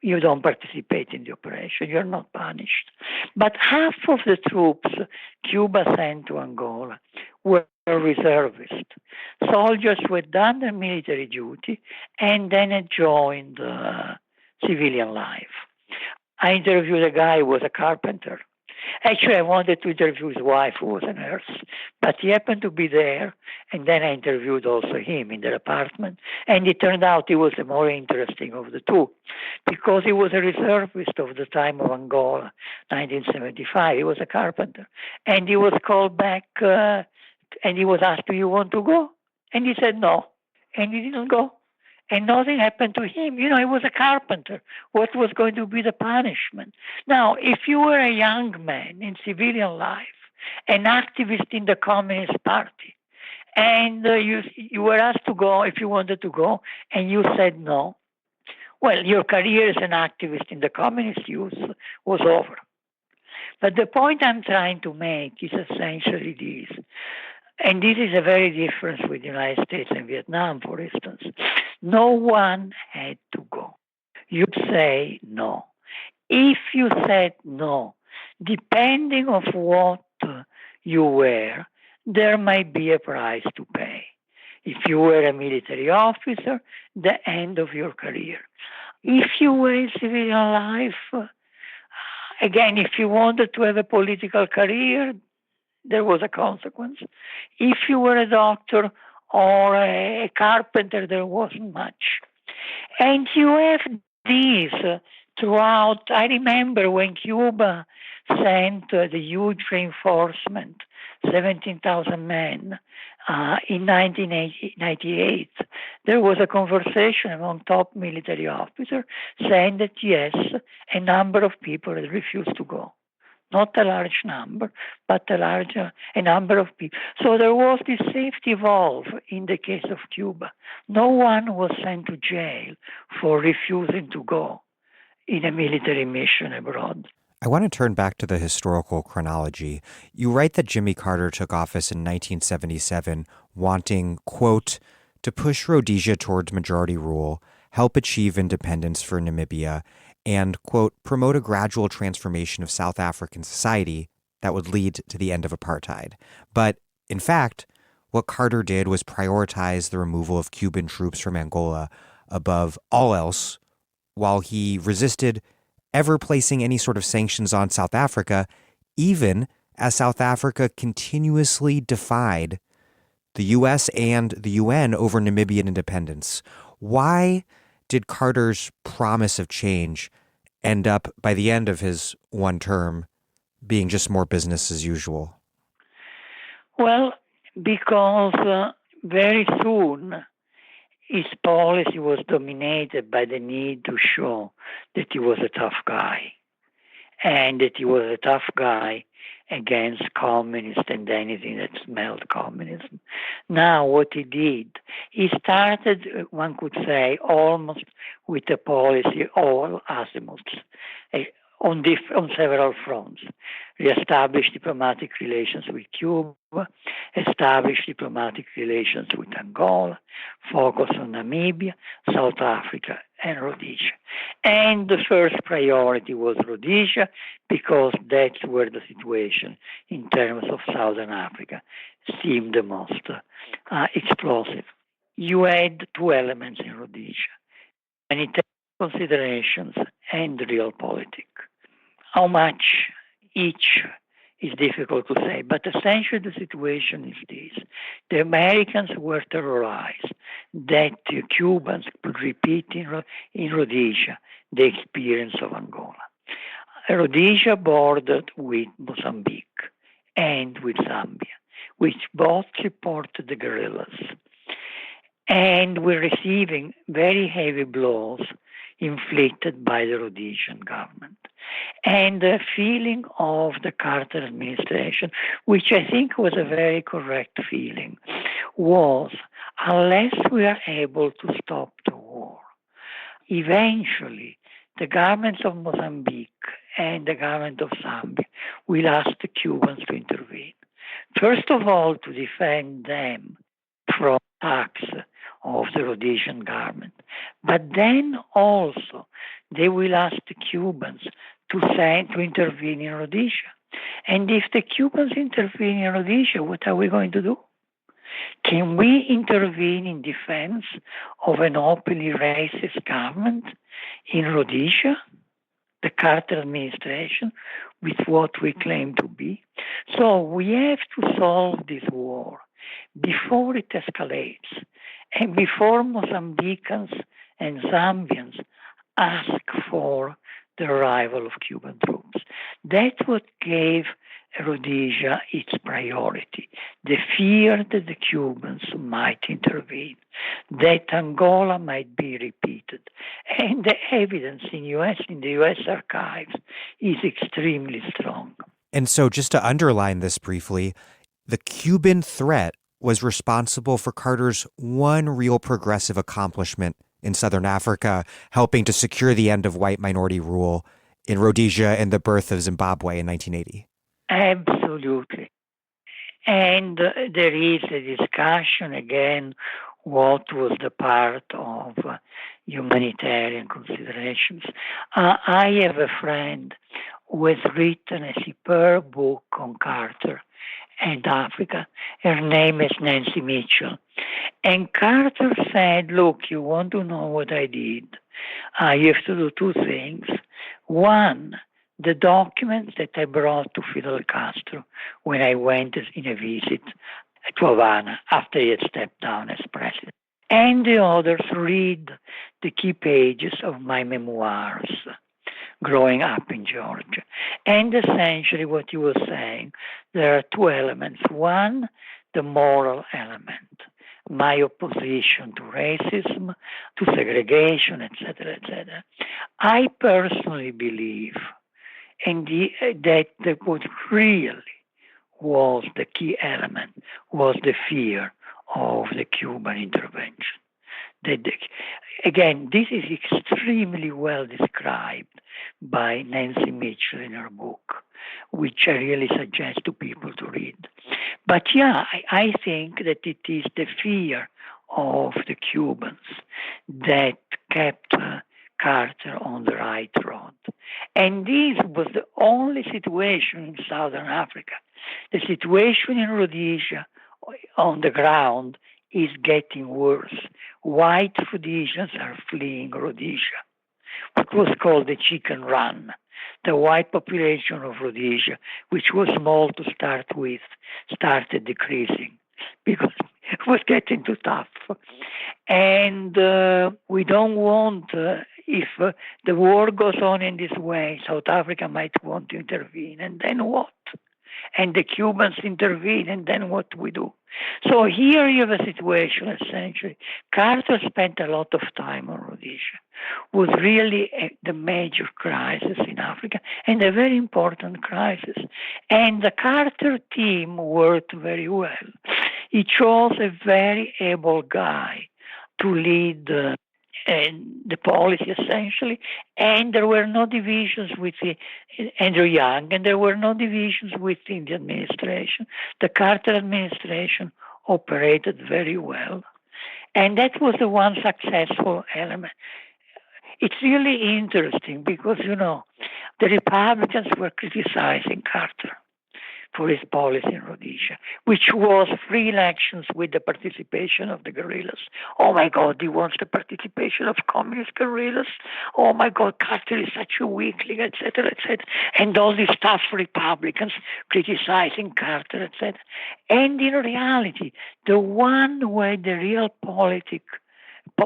You don't participate in the operation. You're not punished. But half of the troops Cuba sent to Angola were reservists, soldiers who had done their military duty and then had joined civilian life. I interviewed a guy who was a carpenter. Actually, I wanted to interview his wife, who was a nurse, but he happened to be there, and then I interviewed also him in their apartment, and it turned out he was the more interesting of the two, because he was a reservist of the time of Angola, 1975. He was a carpenter, and he was called back, and he was asked, do you want to go? And he said no, and he didn't go. And nothing happened to him. He was a carpenter. What was going to be the punishment? Now, if you were a young man in civilian life, an activist in the Communist Party, and you were asked to go if you wanted to go, and you said no, well, your career as an activist in the Communist Youth was over. But the point I'm trying to make is essentially this. And this is a very difference with the United States and Vietnam, for instance. No one had to go. You say no. If you said no, depending on what you were, there might be a price to pay. If you were a military officer, the end of your career. If you were in civilian life, again, if you wanted to have a political career, there was a consequence. If you were a doctor or a carpenter, there wasn't much. And you have these throughout. I remember when Cuba sent the huge reinforcement, 17,000 men, in 1998, there was a conversation among top military officers saying that yes, a number of people had refused to go. Not a large number, but a number of people. So there was this safety valve in the case of Cuba. No one was sent to jail for refusing to go in a military mission abroad. I want to turn back to the historical chronology. You write that Jimmy Carter took office in 1977 wanting, quote, to push Rhodesia towards majority rule, help achieve independence for Namibia, and, quote, promote a gradual transformation of South African society that would lead to the end of apartheid. But, in fact, what Carter did was prioritize the removal of Cuban troops from Angola above all else, while he resisted ever placing any sort of sanctions on South Africa, even as South Africa continuously defied the U.S. and the UN over Namibian independence. Why did Carter's promise of change end up, by the end of his one term, being just more business as usual? Well, because very soon his policy was dominated by the need to show that he was a tough guy, and that he was a tough guy against communists and anything that smelled communism. Now, what he did, he started, one could say, almost with a policy all azimuths, on several fronts. Reestablish diplomatic relations with Cuba, establish diplomatic relations with Angola, focus on Namibia, South Africa, and Rhodesia. And the first priority was Rhodesia, because that's where the situation in terms of Southern Africa seemed the most explosive. You had two elements in Rhodesia: humanitarian considerations and realpolitik. How much each is difficult to say, but essentially the situation is this. The Americans were terrorized that the Cubans could repeat in Rhodesia the experience of Angola. Rhodesia bordered with Mozambique and with Zambia, which both supported the guerrillas, and were receiving very heavy blows inflicted by the Rhodesian government. And the feeling of the Carter administration, which I think was a very correct feeling, was unless we are able to stop the war, eventually the governments of Mozambique and the government of Zambia will ask the Cubans to intervene. First of all, to defend them from attacks of the Rhodesian government. But then also they will ask the Cubans to intervene in Rhodesia. And if the Cubans intervene in Rhodesia, what are we going to do? Can we intervene in defense of an openly racist government in Rhodesia, the Carter administration, with what we claim to be? So we have to solve this war before it escalates, and before Mozambicans and Zambians ask for the arrival of Cuban troops. That's what gave Rhodesia its priority, the fear that the Cubans might intervene, that Angola might be repeated. And the evidence in the US archives is extremely strong. And so just to underline this briefly, the Cuban threat was responsible for Carter's one real progressive accomplishment in Southern Africa, helping to secure the end of white minority rule in Rhodesia and the birth of Zimbabwe in 1980. Absolutely. And there is a discussion again, what was the part of humanitarian considerations. I have a friend who has written a superb book on Carter and Africa. Her name is Nancy Mitchell. And Carter said, look, you want to know what I did? You have to do two things. One, the documents that I brought to Fidel Castro when I went in a visit to Havana after he had stepped down as president. And the others, read the key pages of my memoirs, growing up in Georgia. And essentially what he was saying, there are two elements. One, the moral element, my opposition to racism, to segregation, etc., etc. I personally believe that what really was the key element was the fear of the Cuban intervention. Again, this is extremely well described by Nancy Mitchell in her book, which I really suggest to people to read. But yeah, I think that it is the fear of the Cubans that kept Carter on the right road. And this was the only situation in Southern Africa. The situation in Rhodesia on the ground is getting worse. White Rhodesians are fleeing Rhodesia. what was called the chicken run. The white population of Rhodesia, which was small to start with, started decreasing because it was getting too tough. And we don't want, if the war goes on in this way, South Africa might want to intervene. And then what? And the Cubans intervene, and then what do we do? So here you have a situation, essentially. Carter spent a lot of time on Rhodesia. Was really the major crisis in Africa, and a very important crisis. And the Carter team worked very well. He chose a very able guy to lead the policy, essentially, and there were no divisions with Andrew Young, and there were no divisions within the administration. The Carter administration operated very well, and that was the one successful element. It's really interesting because, the Republicans were criticizing Carter for his policy in Rhodesia, which was free elections with the participation of the guerrillas. Oh my God, he wants the participation of communist guerrillas. Oh my God, Carter is such a weakling, etc., etc. And all these tough Republicans criticizing Carter, etc. And in reality, the one way the real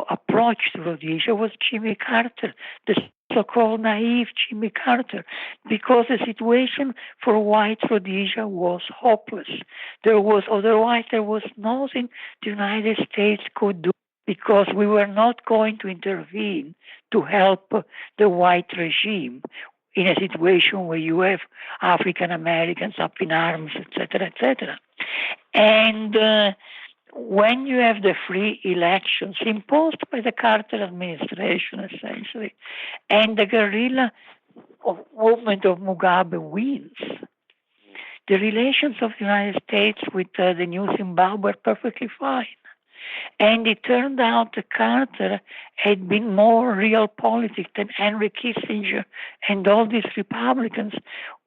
approach to Rhodesia was Jimmy Carter, the so-called naive Jimmy Carter, because the situation for white Rhodesia was hopeless. There was nothing the United States could do because we were not going to intervene to help the white regime in a situation where you have African Americans up in arms, etc., etc. And when you have the free elections imposed by the Carter administration, essentially, and the guerrilla movement of Mugabe wins, the relations of the United States with the new Zimbabwe are perfectly fine. And it turned out that Carter had been more realpolitik than Henry Kissinger and all these Republicans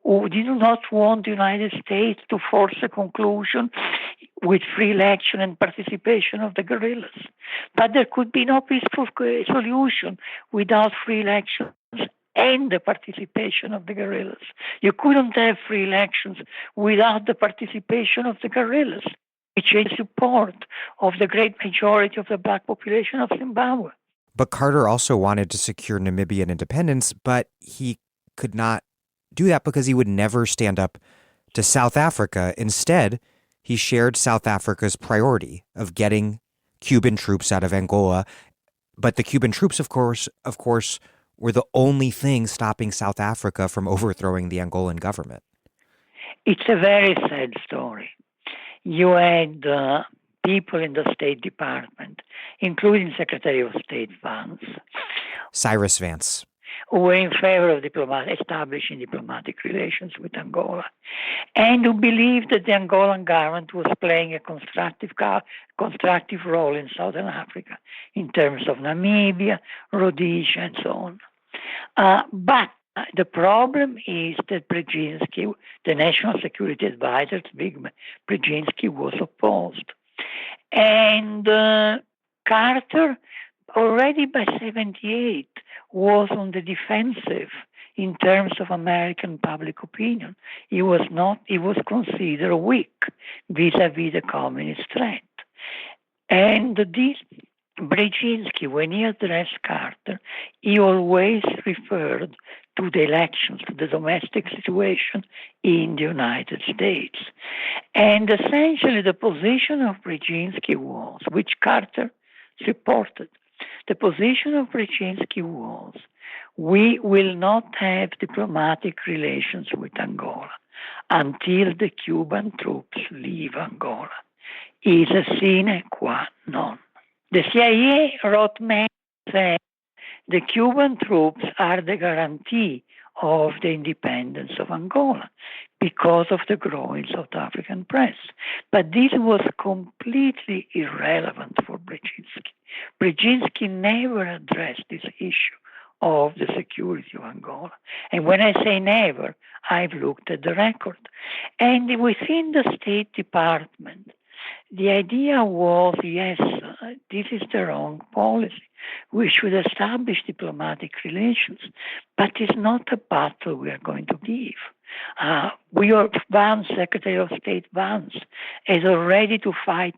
who did not want the United States to force a conclusion with free election and participation of the guerrillas. But there could be no peaceful solution without free elections and the participation of the guerrillas. You couldn't have free elections without the participation of the guerrillas, which is support of the great majority of the black population of Zimbabwe. But Carter also wanted to secure Namibian independence, but he could not do that because he would never stand up to South Africa. Instead, he shared South Africa's priority of getting Cuban troops out of Angola. But the Cuban troops, of course, were the only thing stopping South Africa from overthrowing the Angolan government. It's a very sad story. You had people in the State Department, including Secretary of State Vance, Cyrus Vance, who were in favor of establishing diplomatic relations with Angola, and who believed that the Angolan government was playing a constructive role in Southern Africa in terms of Namibia, Rhodesia, and so on. But the problem is that Brzezinski, the National Security Advisor, big Brzezinski, was opposed. And Carter, already by 1978, was on the defensive in terms of American public opinion. He was considered weak vis-a-vis the communist threat. And this Brzezinski, when he addressed Carter, he always referred to the elections, to the domestic situation in the United States. And essentially the position of Brzezinski was, which Carter supported, the position of Brzezinski was, we will not have diplomatic relations with Angola until the Cuban troops leave Angola. Is a sine qua non. The CIA wrote mail saying the Cuban troops are the guarantee of the independence of Angola because of the growing South African press. But this was completely irrelevant for Brzezinski. Brzezinski never addressed this issue of the security of Angola. And when I say never, I've looked at the record. And within the State Department, The idea was, yes, this is the wrong policy. We should establish diplomatic relations, but it's not a battle we are going to give. Secretary of State Vance, is already to fight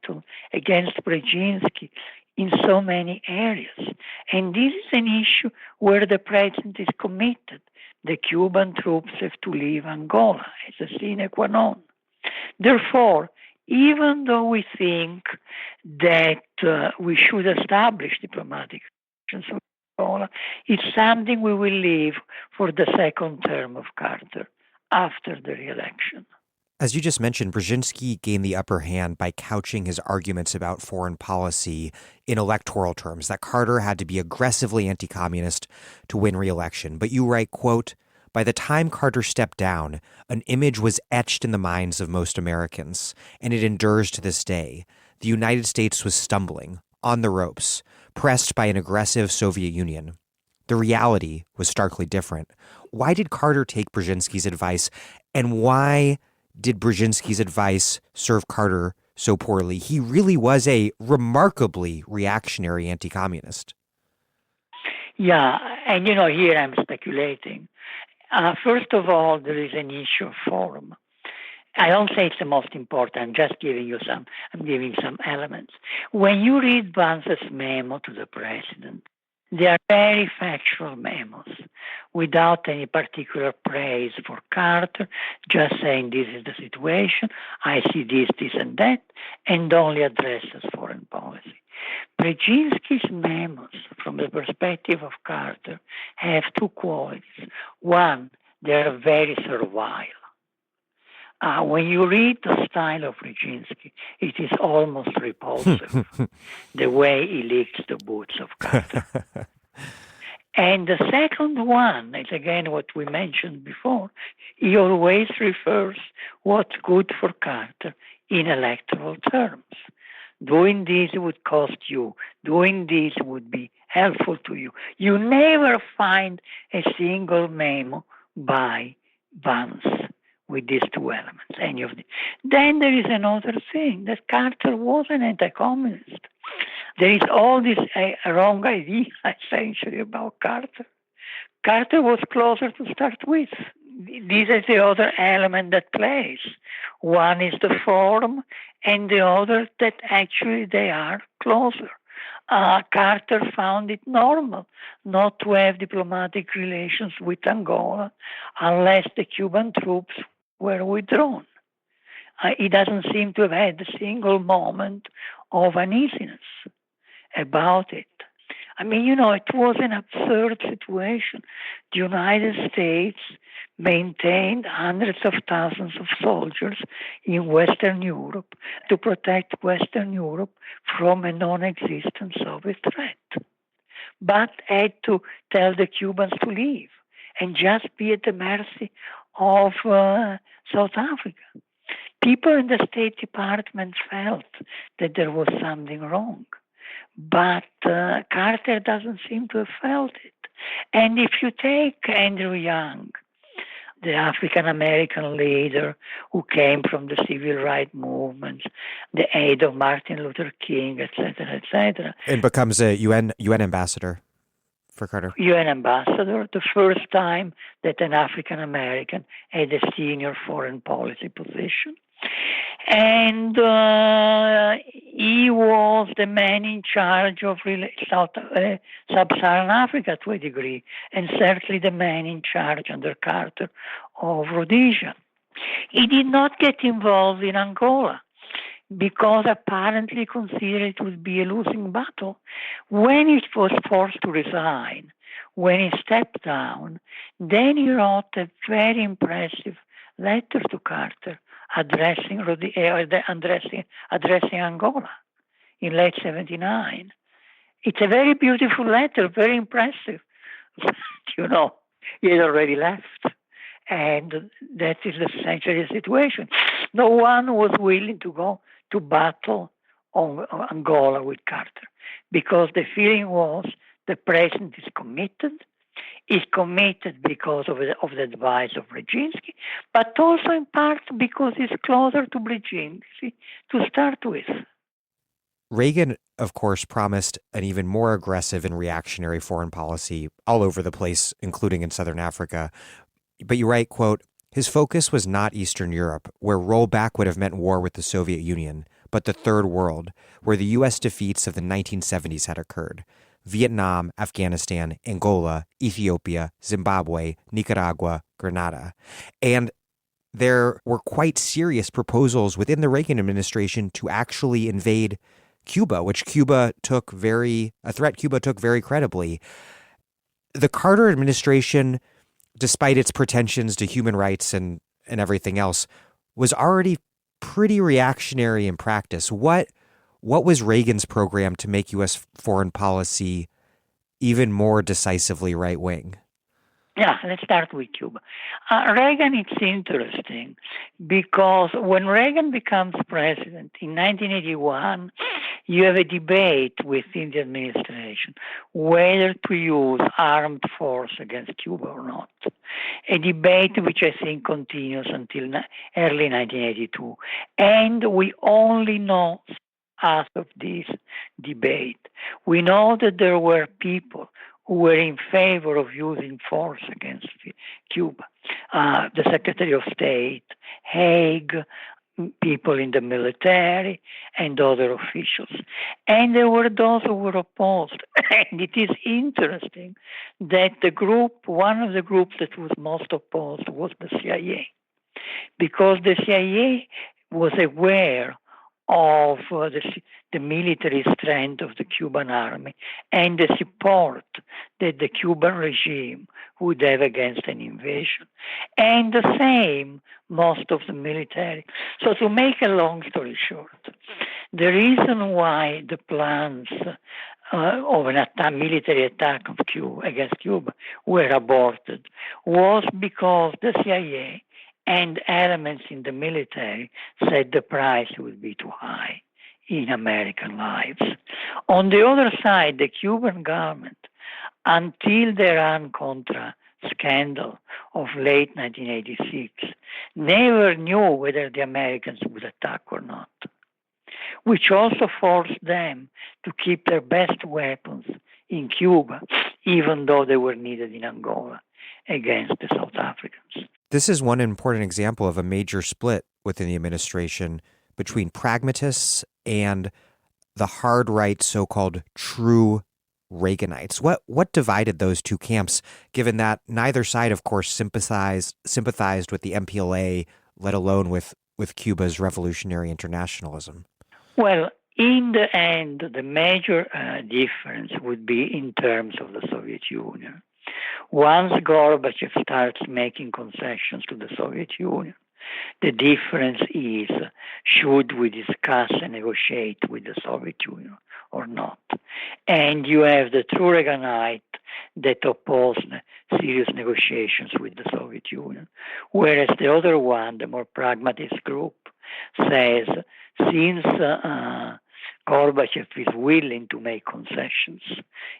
against Brzezinski in so many areas. And this is an issue where the president is committed. The Cuban troops have to leave Angola as a sine qua non. Therefore, even though we think that we should establish diplomatic relations with Angola, it's something we will leave for the second term of Carter after the re-election. As you just mentioned, Brzezinski gained the upper hand by couching his arguments about foreign policy in electoral terms, that Carter had to be aggressively anti-communist to win re-election. But you write, quote, "By the time Carter stepped down, an image was etched in the minds of most Americans, and it endures to this day. The United States was stumbling, on the ropes, pressed by an aggressive Soviet Union. The reality was starkly different." Why did Carter take Brzezinski's advice, and why did Brzezinski's advice serve Carter so poorly? He really was a remarkably reactionary anti-communist. Yeah, and here I'm speculating. First of all, there is an issue of form. I don't say it's the most important. I'm just giving some elements. When you read Vance's memo to the president, they are very factual memos without any particular praise for Carter, just saying this is the situation, I see this, this, and that, and only addresses foreign policy. Brzezinski's memos, from the perspective of Carter, have two qualities. One, they are very servile. When you read the style of Brzezinski, it is almost repulsive, the way he licks the boots of Carter. And the second one is, again, what we mentioned before. He always refers what's good for Carter in electoral terms. Doing this would cost you. Doing this would be helpful to you. You never find a single memo by Vance with these two elements, any of them. Then there is another thing, that Carter was an anti-communist. There is all this wrong idea, essentially, about Carter. Carter was closer to start with. This is the other element that plays. One is the form, and the other that actually they are closer. Carter found it normal not to have diplomatic relations with Angola unless the Cuban troops were withdrawn. He doesn't seem to have had a single moment of uneasiness about it. I mean, it was an absurd situation. The United States maintained hundreds of thousands of soldiers in Western Europe to protect Western Europe from a non-existent Soviet threat, but had to tell the Cubans to leave and just be at the mercy of South Africa. People in the State Department felt that there was something wrong, but Carter doesn't seem to have felt it. And if you take Andrew Young, the African-American leader who came from the civil rights movements, the aide of Martin Luther King, etc., and becomes a UN ambassador for Carter. UN ambassador, the first time that an African-American had a senior foreign policy position. And he was the man in charge of Sub-Saharan Africa to a degree, and certainly the man in charge under Carter of Rhodesia. He did not get involved in Angola because apparently considered it would be a losing battle. When he was forced to resign, when he stepped down, then he wrote a very impressive letter to Carter addressing Angola in late 1979. It's a very beautiful letter, very impressive. He had already left. And that is essentially the situation. No one was willing to go to battle on Angola with Carter because the feeling was the president is committed, is committed because of the advice of Brzezinski, but also in part because he's closer to Brzezinski to start with. Reagan, of course, promised an even more aggressive and reactionary foreign policy all over the place, including in Southern Africa. But you write, quote, his focus was not Eastern Europe, where rollback would have meant war with the Soviet Union, but the Third World, where the U.S. defeats of the 1970s had occurred. Vietnam, Afghanistan, Angola, Ethiopia, Zimbabwe, Nicaragua, Grenada. And there were quite serious proposals within the Reagan administration to actually invade Cuba, which Cuba took very credibly. The Carter administration, despite its pretensions to human rights and everything else, was already pretty reactionary in practice. What was Reagan's program to make U.S. foreign policy even more decisively right-wing? Yeah, let's start with Cuba. Reagan, it's interesting because when Reagan becomes president in 1981, you have a debate within the administration whether to use armed force against Cuba or not. A debate which I think continues until early 1982. And we only know as of this debate. We know that there were people who were in favor of using force against Cuba. The Secretary of State, Haig, people in the military, and other officials. And there were those who were opposed. And it is interesting that one of the groups that was most opposed was the CIA, because the CIA was aware of the military strength of the Cuban army and the support that the Cuban regime would have against an invasion. And the same, most of the military. So to make a long story short, the reason why the plans of a military attack of against Cuba were aborted was because the CIA and elements in the military said the price would be too high in American lives. On the other side, the Cuban government, until the Iran-Contra scandal of late 1986, never knew whether the Americans would attack or not, which also forced them to keep their best weapons in Cuba, even though they were needed in Angola against the South Africans. This is one important example of a major split within the administration between pragmatists and the hard right so-called true Reaganites. What divided those two camps, given that neither side, of course, sympathized with the MPLA, let alone with Cuba's revolutionary internationalism? Well, in the end, the major difference would be in terms of the Soviet Union. Once Gorbachev starts making concessions to the Soviet Union, the difference is, should we discuss and negotiate with the Soviet Union or not? And you have the true Reaganite that oppose serious negotiations with the Soviet Union, whereas the other one, the more pragmatist group, says, since Gorbachev is willing to make concessions,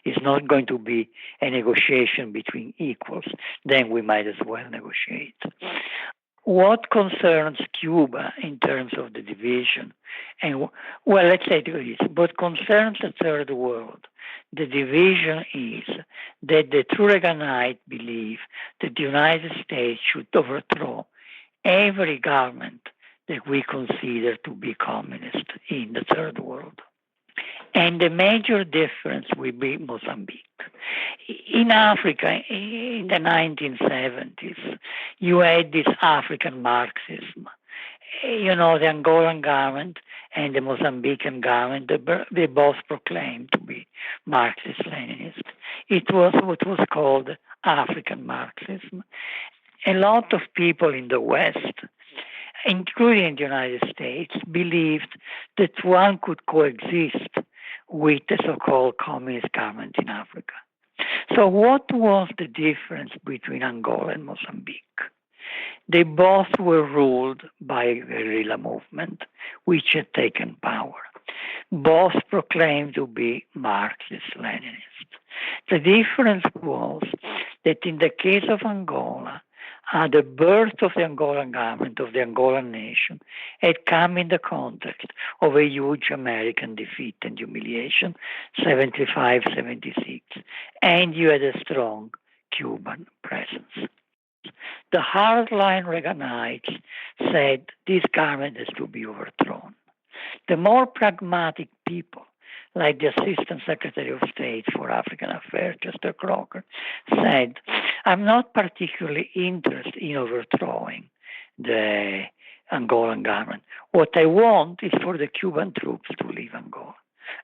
it's not going to be a negotiation between equals, then we might as well negotiate. What concerns Cuba in terms of the division, and well, let's say this, what concerns the Third World, the division is that the true Reaganites believe that the United States should overthrow every government that we consider to be communist in the Third World. And the major difference will be Mozambique. In Africa, in the 1970s, you had this African Marxism. You know, the Angolan government and the Mozambican government, they both proclaimed to be Marxist-Leninist. It was what was called African Marxism. A lot of people in the West, including the United States, believed that one could coexist with the so-called communist government in Africa. So what was the difference between Angola and Mozambique? They both were ruled by a guerrilla movement which had taken power. Both proclaimed to be Marxist-Leninist. The difference was that in the case of Angola, the birth of the Angolan government, of the Angolan nation, had come in the context of a huge American defeat and humiliation, 75, 76, and you had a strong Cuban presence. The hardline Reaganites said this government has to be overthrown. The more pragmatic people, like the Assistant Secretary of State for African Affairs, Chester Crocker, said, I'm not particularly interested in overthrowing the Angolan government. What I want is for the Cuban troops to leave Angola.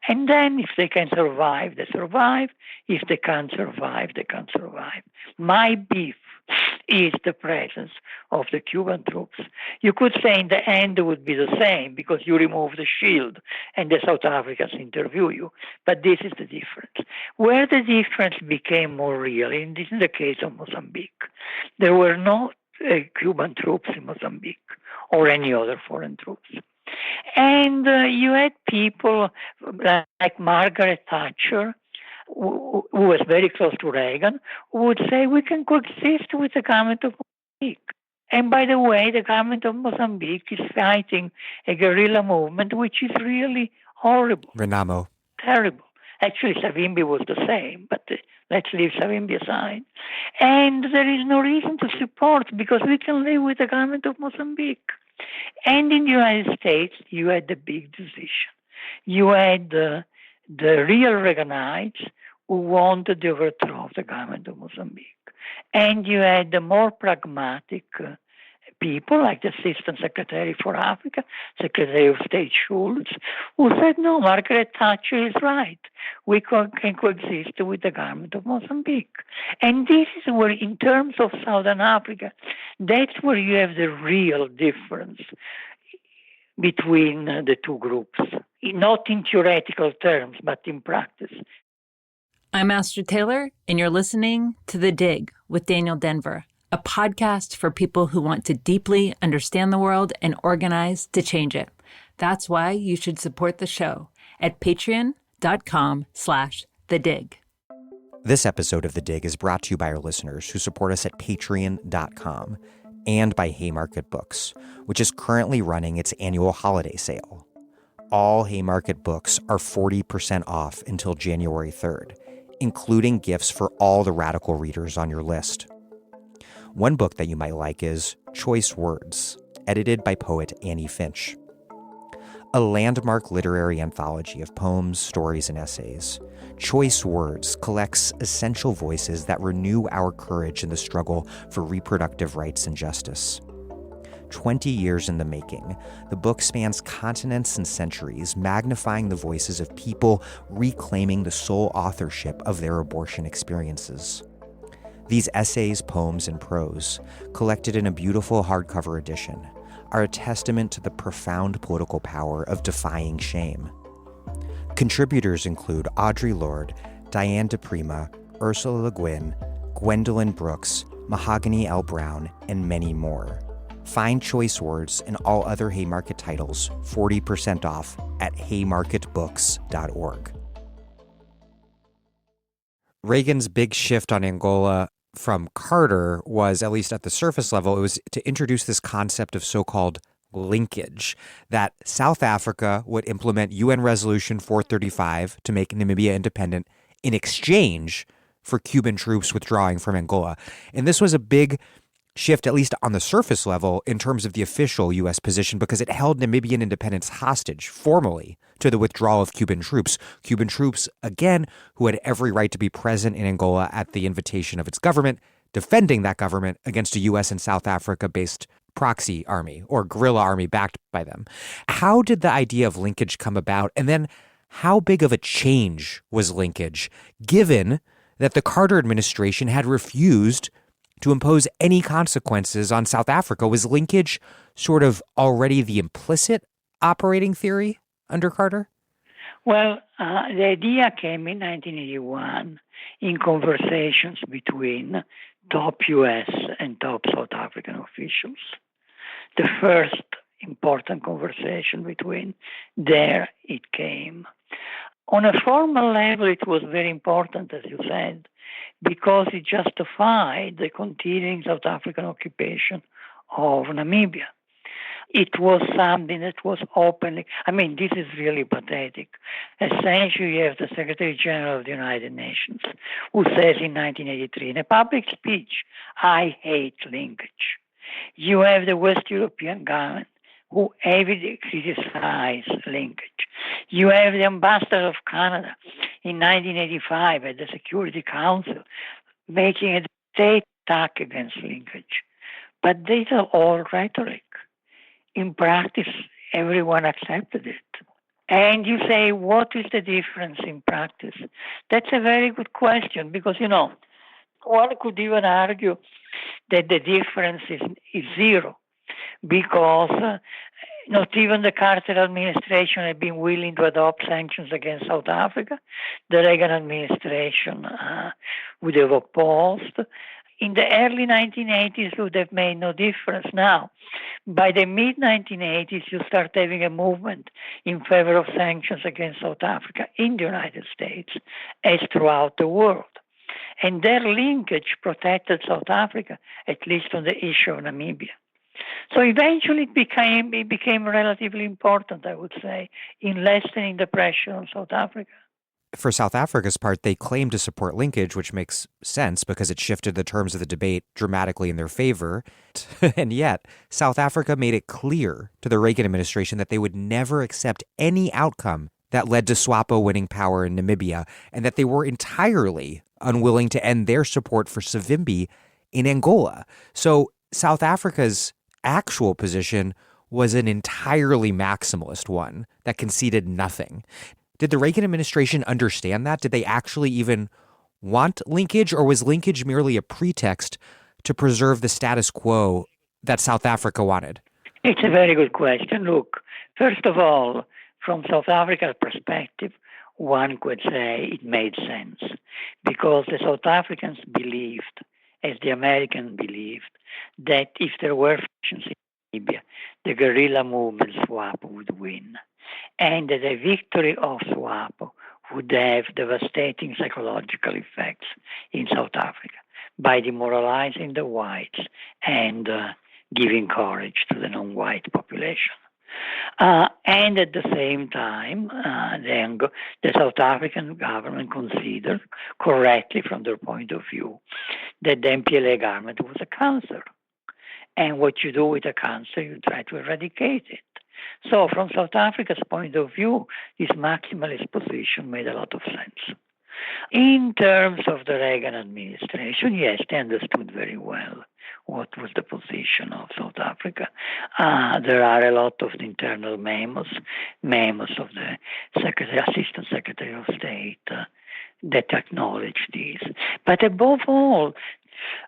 And then if they can survive, they survive. If they can't survive, they can't survive. My beef is the presence of the Cuban troops. You could say in the end it would be the same because you remove the shield and the South Africans interview you. But this is the difference. Where the difference became more real, and this is the case of Mozambique, there were no Cuban troops in Mozambique or any other foreign troops. And you had people like Margaret Thatcher, who was very close to Reagan, who would say we can coexist with the government of Mozambique. And by the way, the government of Mozambique is fighting a guerrilla movement, which is really horrible. Renamo. Terrible. Actually, Savimbi was the same, but let's leave Savimbi aside. And there is no reason to support because we can live with the government of Mozambique. And in the United States, you had the big decision. You had the real Reaganites who wanted the overthrow of the government of Mozambique. And you had the more pragmatic people, like the Assistant Secretary for Africa, Secretary of State Schultz, who said, no, Margaret Thatcher is right. We can coexist with the government of Mozambique. And this is where, in terms of Southern Africa, that's where you have the real difference between the two groups, not in theoretical terms, but in practice. I'm Astrid Taylor, and you're listening to The Dig with Daniel Denver, a podcast for people who want to deeply understand the world and organize to change it. That's why you should support the show at patreon.com/thedig. This episode of The Dig is brought to you by our listeners who support us at patreon.com and by Haymarket Books, which is currently running its annual holiday sale. All Haymarket books are 40% off until January 3rd, including gifts for all the radical readers on your list. One book that you might like is Choice Words, edited by poet Annie Finch. A landmark literary anthology of poems, stories, and essays, Choice Words collects essential voices that renew our courage in the struggle for reproductive rights and justice. 20 years in the making, the book spans continents and centuries, magnifying the voices of people reclaiming the sole authorship of their abortion experiences. These essays, poems, and prose, collected in a beautiful hardcover edition, are a testament to the profound political power of defying shame. Contributors include Audre Lorde, Diane DePrima, Ursula Le Guin, Gwendolyn Brooks, Mahogany L. Brown, and many more. Find Choice Words and all other Haymarket titles 40% off at haymarketbooks.org. Reagan's big shift on Angola from Carter was, at least at the surface level, it was to introduce this concept of so-called linkage, that South Africa would implement UN Resolution 435 to make Namibia independent in exchange for Cuban troops withdrawing from Angola. And this was a big shift, at least on the surface level, in terms of the official U.S. position, because it held Namibian independence hostage formally to the withdrawal of Cuban troops. Cuban troops, again, who had every right to be present in Angola at the invitation of its government, defending that government against a U.S. and South Africa-based proxy army or guerrilla army backed by them. How did the idea of linkage come about? And then how big of a change was linkage, given that the Carter administration had refused to impose any consequences on South Africa? Was linkage sort of already the implicit operating theory under Carter? Well, the idea came in 1981 in conversations between top U.S. and top South African officials. The first important conversation between, there it came. On a formal level, it was very important, as you said, because it justified the continuing South African occupation of Namibia. It was something that was openly, this is really pathetic. Essentially, you have the Secretary General of the United Nations who says in 1983 in a public speech, I hate linkage. You have the West European government who heavily criticized linkage. You have the ambassador of Canada in 1985 at the Security Council making a state attack against linkage. But these are all rhetoric. In practice, everyone accepted it. And you say, what is the difference in practice? That's a very good question because, one could even argue that the difference is zero because not even the Carter administration had been willing to adopt sanctions against South Africa. The Reagan administration would have opposed. In the early 1980s, it would have made no difference. Now, by the mid-1980s, you start having a movement in favor of sanctions against South Africa in the United States as throughout the world. And their linkage protected South Africa, at least on the issue of Namibia. So eventually it became relatively important, I would say, in lessening the pressure on South Africa. For South Africa's part, they claimed to support linkage, which makes sense because it shifted the terms of the debate dramatically in their favor. And yet, South Africa made it clear to the Reagan administration that they would never accept any outcome that led to SWAPO winning power in Namibia, and that they were entirely unwilling to end their support for Savimbi in Angola. So South Africa's actual position was an entirely maximalist one that conceded nothing. Did the Reagan administration understand that? Did they actually even want linkage, or was linkage merely a pretext to preserve the status quo that South Africa wanted? It's a very good question. Look, first of all, from South Africa's perspective, one could say it made sense because the South Africans believed, as the Americans believed, that if there were factions in Namibia, the guerrilla movement SWAPO would win. And that the victory of SWAPO would have devastating psychological effects in South Africa by demoralizing the whites and giving courage to the non-white population. And at the same time, the South African government considered, correctly from their point of view, that the MPLA government was a cancer. And what you do with a cancer, you try to eradicate it. So from South Africa's point of view, this maximalist position made a lot of sense. In terms of the Reagan administration, yes, they understood very well what was the position of South Africa. There are a lot of internal memos of the Assistant Secretary of State that acknowledge this. But above all,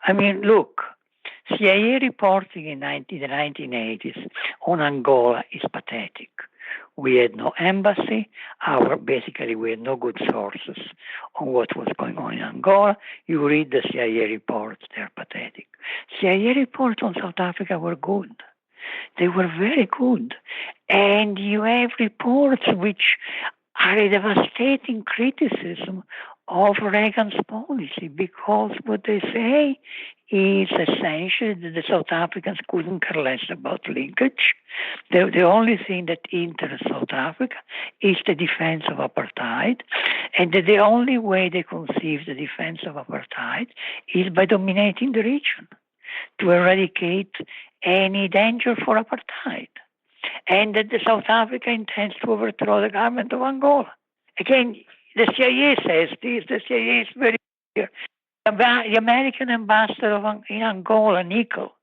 look, CIA reporting in the 1980s on Angola is pathetic. We had no embassy. We had no good sources on what was going on in Angola. You read the CIA reports, they're pathetic. CIA reports on South Africa were good. They were very good. And you have reports which are a devastating criticism of Reagan's policy, because what they say is essentially that the South Africans couldn't care less about linkage. The only thing that interests South Africa is the defense of apartheid, and that the only way they conceive the defense of apartheid is by dominating the region to eradicate any danger for apartheid, and that the South Africa intends to overthrow the government of Angola. Again, the CIA says this. The CIA is very clear. The American ambassador in Angola, Nickel,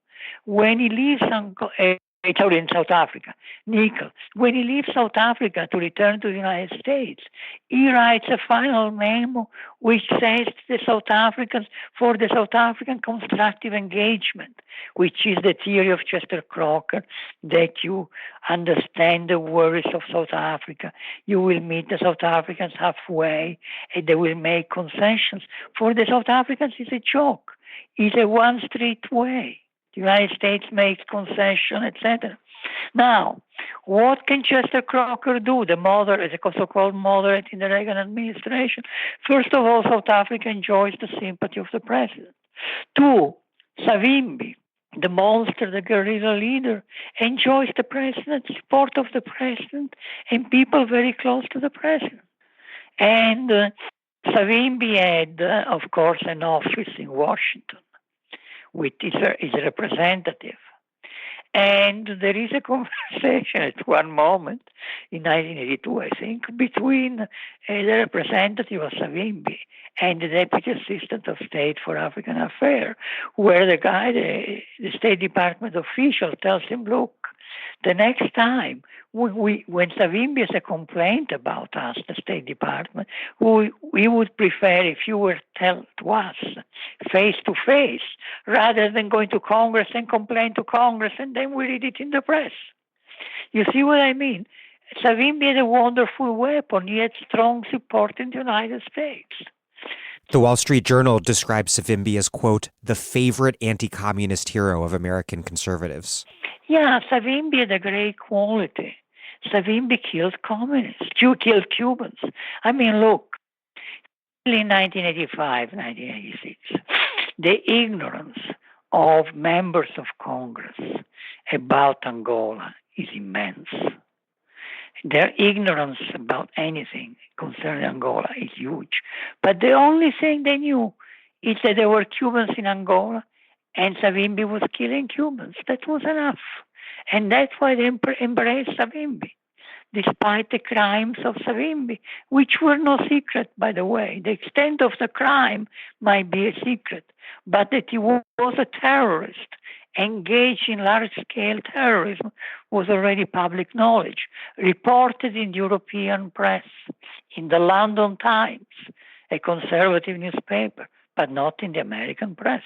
when he leaves in South Africa, Nickel, when he leaves South Africa to return to the United States, he writes a final memo which says to the South Africans, for the South African constructive engagement, which is the theory of Chester Crocker, that you understand the worries of South Africa, you will meet the South Africans halfway, and they will make concessions. For the South Africans, it's a joke. It's a one-street way. The United States makes concession, etc. Now, what can Chester Crocker do, the so-called moderate in the Reagan administration? First of all, South Africa enjoys the sympathy of the president. Two, Savimbi, the monster, the guerrilla leader, enjoys the president's support of the president and people very close to the president. And Savimbi had, of course, an office in Washington with his representative. And there is a conversation at one moment in 1982, I think, between the representative of Savimbi and the Deputy Assistant of State for African Affairs, where the guy, the State Department official, tells him, look, the next time when Savimbi has a complaint about us, the State Department, we would prefer if you were tell to us face to face rather than going to Congress and complain to Congress and then we read it in the press. You see what I mean? Savimbi had a wonderful weapon. He had strong support in the United States. The Wall Street Journal describes Savimbi as, quote, the favorite anti-communist hero of American conservatives. Yeah, Savimbi had a great quality. Savimbi killed communists, killed Cubans. I mean, look, in 1985, 1986, the ignorance of members of Congress about Angola is immense. Their ignorance about anything concerning Angola is huge. But the only thing they knew is that there were Cubans in Angola and Savimbi was killing Cubans. That was enough. And that's why they embraced Savimbi, despite the crimes of Savimbi, which were no secret, by the way. The extent of the crime might be a secret, but that he was a terrorist engaged in large-scale terrorism was already public knowledge, reported in the European press, in the London Times, a conservative newspaper, but not in the American press.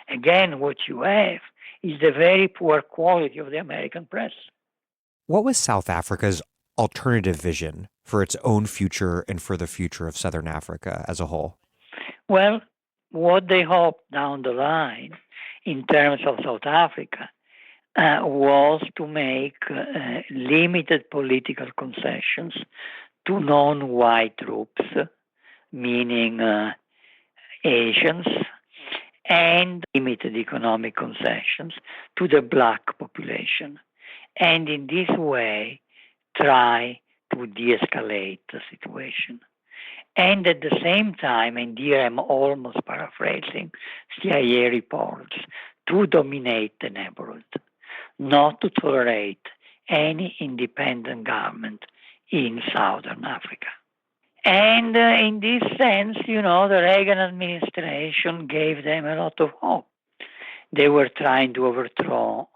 Again, what you have is the very poor quality of the American press. What was South Africa's alternative vision for its own future and for the future of Southern Africa as a whole? Well, what they hoped down the line in terms of South Africa was to make limited political concessions to non-white groups, meaning Asians, and limited economic concessions to the black population. And in this way, try to de-escalate the situation. And at the same time, and here I'm almost paraphrasing CIA reports, to dominate the neighborhood, not to tolerate any independent government in Southern Africa. And in this sense, the Reagan administration gave them a lot of hope. They were trying to overthrow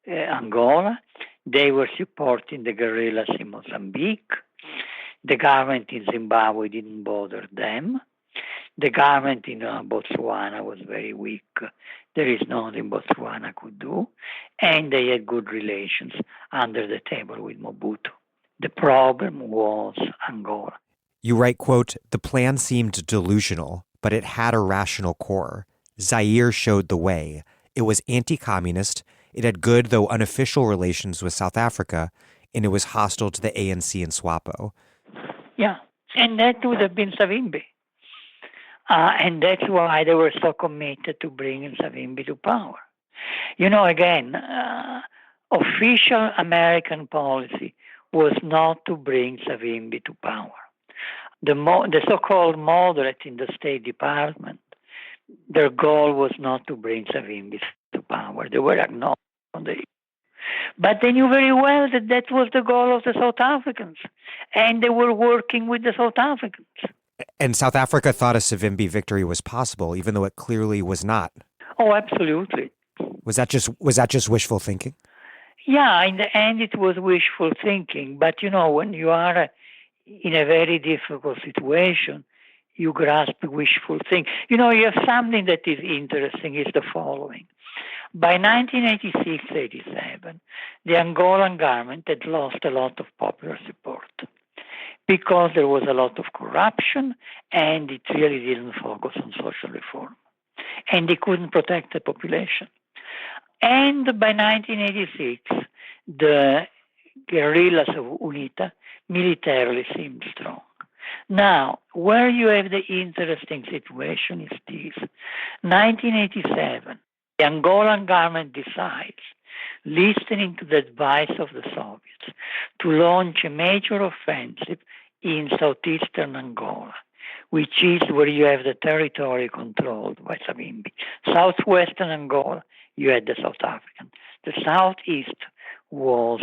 Angola. They were supporting the guerrillas in Mozambique. The government in Zimbabwe didn't bother them. The government in Botswana was very weak. There is nothing Botswana could do. And they had good relations under the table with Mobutu. The problem was Angola. You write, quote, the plan seemed delusional, but it had a rational core. Zaire showed the way. It was anti-communist. It had good, though unofficial, relations with South Africa, and it was hostile to the ANC and SWAPO. Yeah, and that would have been Savimbi. And that's why they were so committed to bringing Savimbi to power. Again, official American policy was not to bring Savimbi to power. The so-called moderate in the State Department, their goal was not to bring Savimbi to power. They were agnostic on the issue. But they knew very well that that was the goal of the South Africans, and they were working with the South Africans. And South Africa thought a Savimbi victory was possible, even though it clearly was not. Oh, absolutely. Was that just wishful thinking? Yeah, in the end, it was wishful thinking. But when you are in a very difficult situation, you grasp wishful thinking. You have something that is interesting is the following. By 1986-87, the Angolan government had lost a lot of popular support because there was a lot of corruption and it really didn't focus on social reform. And they couldn't protect the population. And by 1986, the guerrillas of UNITA militarily seemed strong. Now, where you have the interesting situation is this. 1987, the Angolan government decides, listening to the advice of the Soviets, to launch a major offensive in southeastern Angola, which is where you have the territory controlled by Savimbi. Southwestern Angola, you had the South African. The southeast was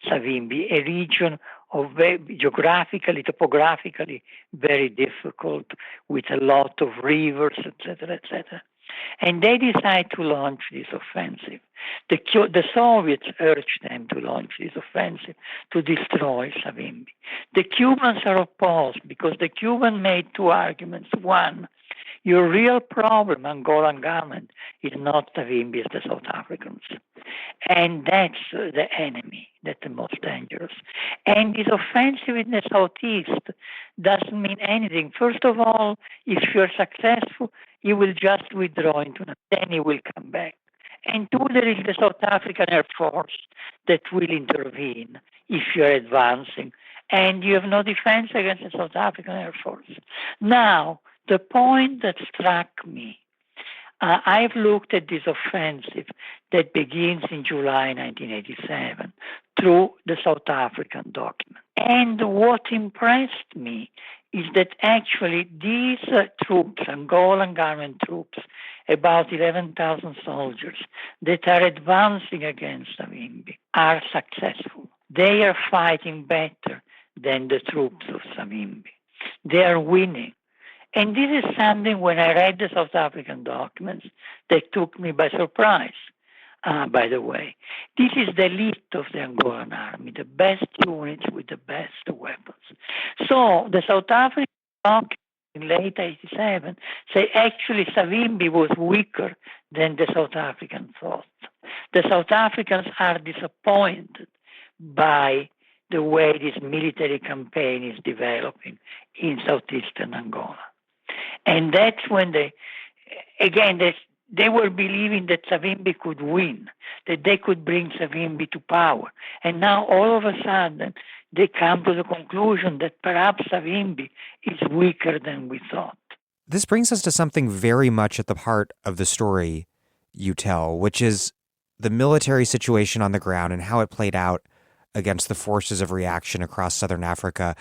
Savimbi, a region of geographically, topographically very difficult, with a lot of rivers, etc., etc. And they decide to launch this offensive. The Soviets urged them to launch this offensive to destroy Savimbi. The Cubans are opposed because the Cubans made two arguments. One, your real problem, Angolan government, is not Savimbi, it's the South Africans. And that's the enemy, that's the most dangerous. And this offensive in the southeast doesn't mean anything. First of all, if you're successful, you will just withdraw into Namibia, then you will come back. And two, there is the South African Air Force that will intervene if you're advancing. And you have no defense against the South African Air Force. Now, the point that struck me, I've looked at this offensive that begins in July 1987 through the South African document. And what impressed me is that actually these troops, Angolan government troops, about 11,000 soldiers that are advancing against Savimbi, are successful. They are fighting better than the troops of Savimbi. They are winning. And this is something, when I read the South African documents, that took me by surprise, by the way. This is the elite of the Angolan army, the best units with the best weapons. So the South African documents in late 87 say actually Savimbi was weaker than the South Africans thought. The South Africans are disappointed by the way this military campaign is developing in southeastern Angola. And that's when they were believing that Savimbi could win, that they could bring Savimbi to power. And now all of a sudden, they come to the conclusion that perhaps Savimbi is weaker than we thought. This brings us to something very much at the heart of the story you tell, which is the military situation on the ground and how it played out against the forces of reaction across southern Africa.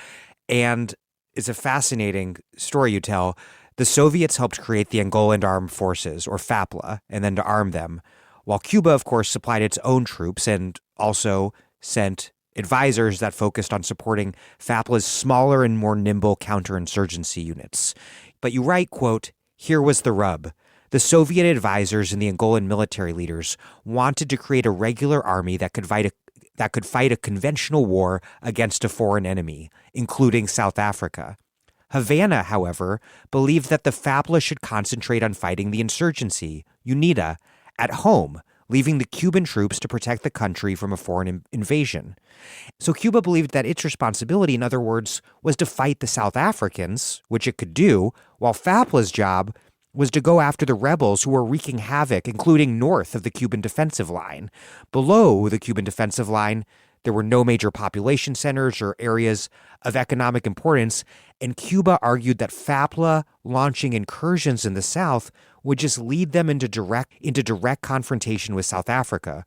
And it's a fascinating story you tell. The Soviets helped create the Angolan Armed Forces, or FAPLA, and then to arm them, while Cuba, of course, supplied its own troops and also sent advisors that focused on supporting FAPLA's smaller and more nimble counterinsurgency units. But you write, quote, "Here was the rub. The Soviet advisors and the Angolan military leaders wanted to create a regular army that could fight a conventional war against a foreign enemy, including South Africa. Havana, however, believed that the FAPLA should concentrate on fighting the insurgency, UNITA, at home, leaving the Cuban troops to protect the country from a foreign invasion. So Cuba believed that its responsibility, in other words, was to fight the South Africans, which it could do, while FAPLA's job was to go after the rebels who were wreaking havoc, including north of the Cuban defensive line. Below the Cuban defensive line, there were no major population centers or areas of economic importance, and Cuba argued that FAPLA launching incursions in the south would just lead them into direct confrontation with South Africa,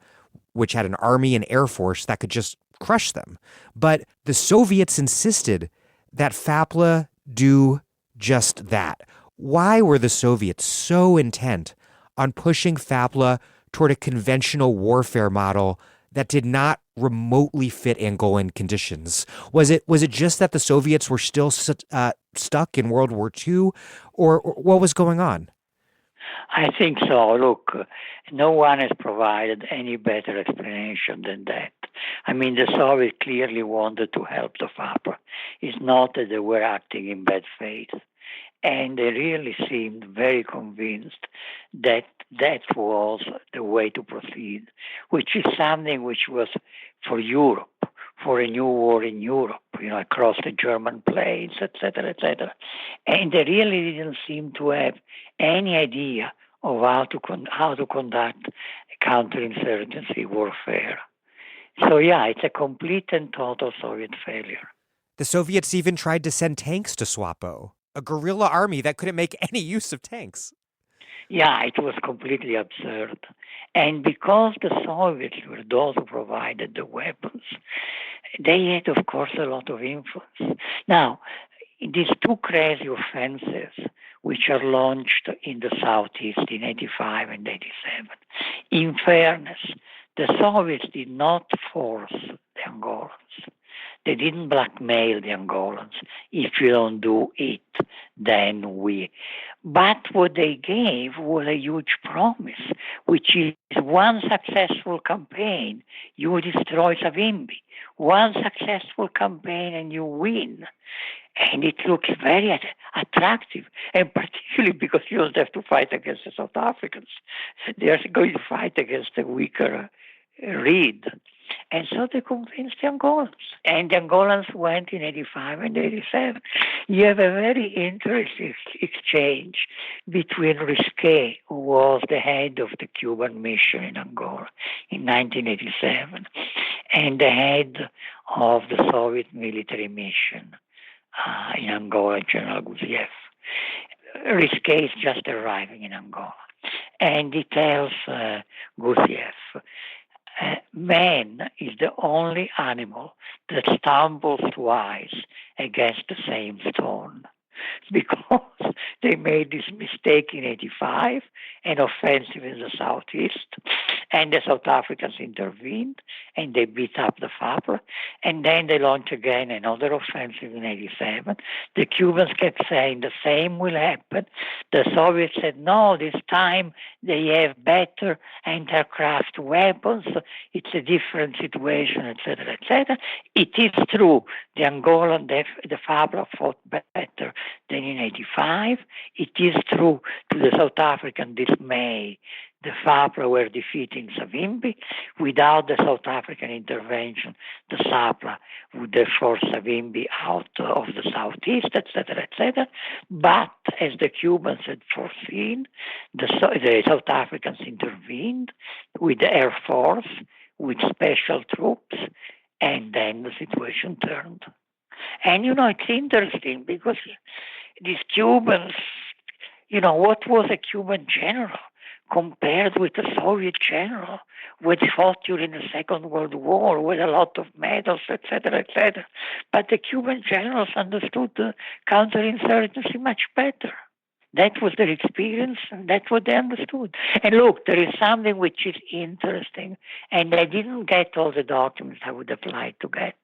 which had an army and air force that could just crush them. But the Soviets insisted that FAPLA do just that. Why were the Soviets so intent on pushing FAPLA toward a conventional warfare model that did not remotely fit Angolan conditions? Was it just that the Soviets were still stuck in World War II, or what was going on? I think so. Look, no one has provided any better explanation than that. I mean, the Soviets clearly wanted to help the FAPLA. It's not that they were acting in bad faith. And they really seemed very convinced that that was the way to proceed, which is something which was for Europe, for a new war in Europe, across the German plains, etc., etc. And they really didn't seem to have any idea of how to conduct counterinsurgency warfare. So yeah, it's a complete and total Soviet failure. The Soviets even tried to send tanks to SWAPO, a guerrilla army that couldn't make any use of tanks. Yeah, it was completely absurd. And because the Soviets were those who provided the weapons, they had, of course, a lot of influence. Now, these two crazy offensives, which are launched in the Southeast in 85 and 87, in fairness, the Soviets did not force the Angolans. They didn't blackmail the Angolans. If you don't do it, then we. But what they gave was a huge promise, which is one successful campaign, you destroy Savimbi. One successful campaign and you win. And it looks very attractive, and particularly because you don't have to fight against the South Africans. They are going to fight against a weaker Reed. And so they convinced the Angolans. And the Angolans went in 85 and 87. You have a very interesting exchange between Risquet, who was the head of the Cuban mission in Angola in 1987, and the head of the Soviet military mission in Angola, General Guziev. Risquet is just arriving in Angola. And he tells Guziev, man is the only animal that stumbles twice against the same stone. Because they made this mistake in 85, an offensive in the southeast, and the South Africans intervened, and they beat up the FAPLA, and then they launched again another offensive in 87. The Cubans kept saying the same will happen. The Soviets said, no, this time they have better anti-aircraft weapons, it's a different situation, etc., etc. It is true, the Angolan, the FAPLA fought better than in 85. It is true, to the South African dismay, the FAPLA were defeating Savimbi. Without the South African intervention, the SAPLA would have forced Savimbi out of the southeast, etc., etc. But as the Cubans had foreseen, the South Africans intervened with the Air Force, with special troops, and then the situation turned. And, it's interesting because these Cubans, what was a Cuban general compared with a Soviet general who had fought during the Second World War with a lot of medals, etc., etc. But the Cuban generals understood the counterinsurgency much better. That was their experience, and that's what they understood. And look, there is something which is interesting, and I didn't get all the documents I would have liked to get.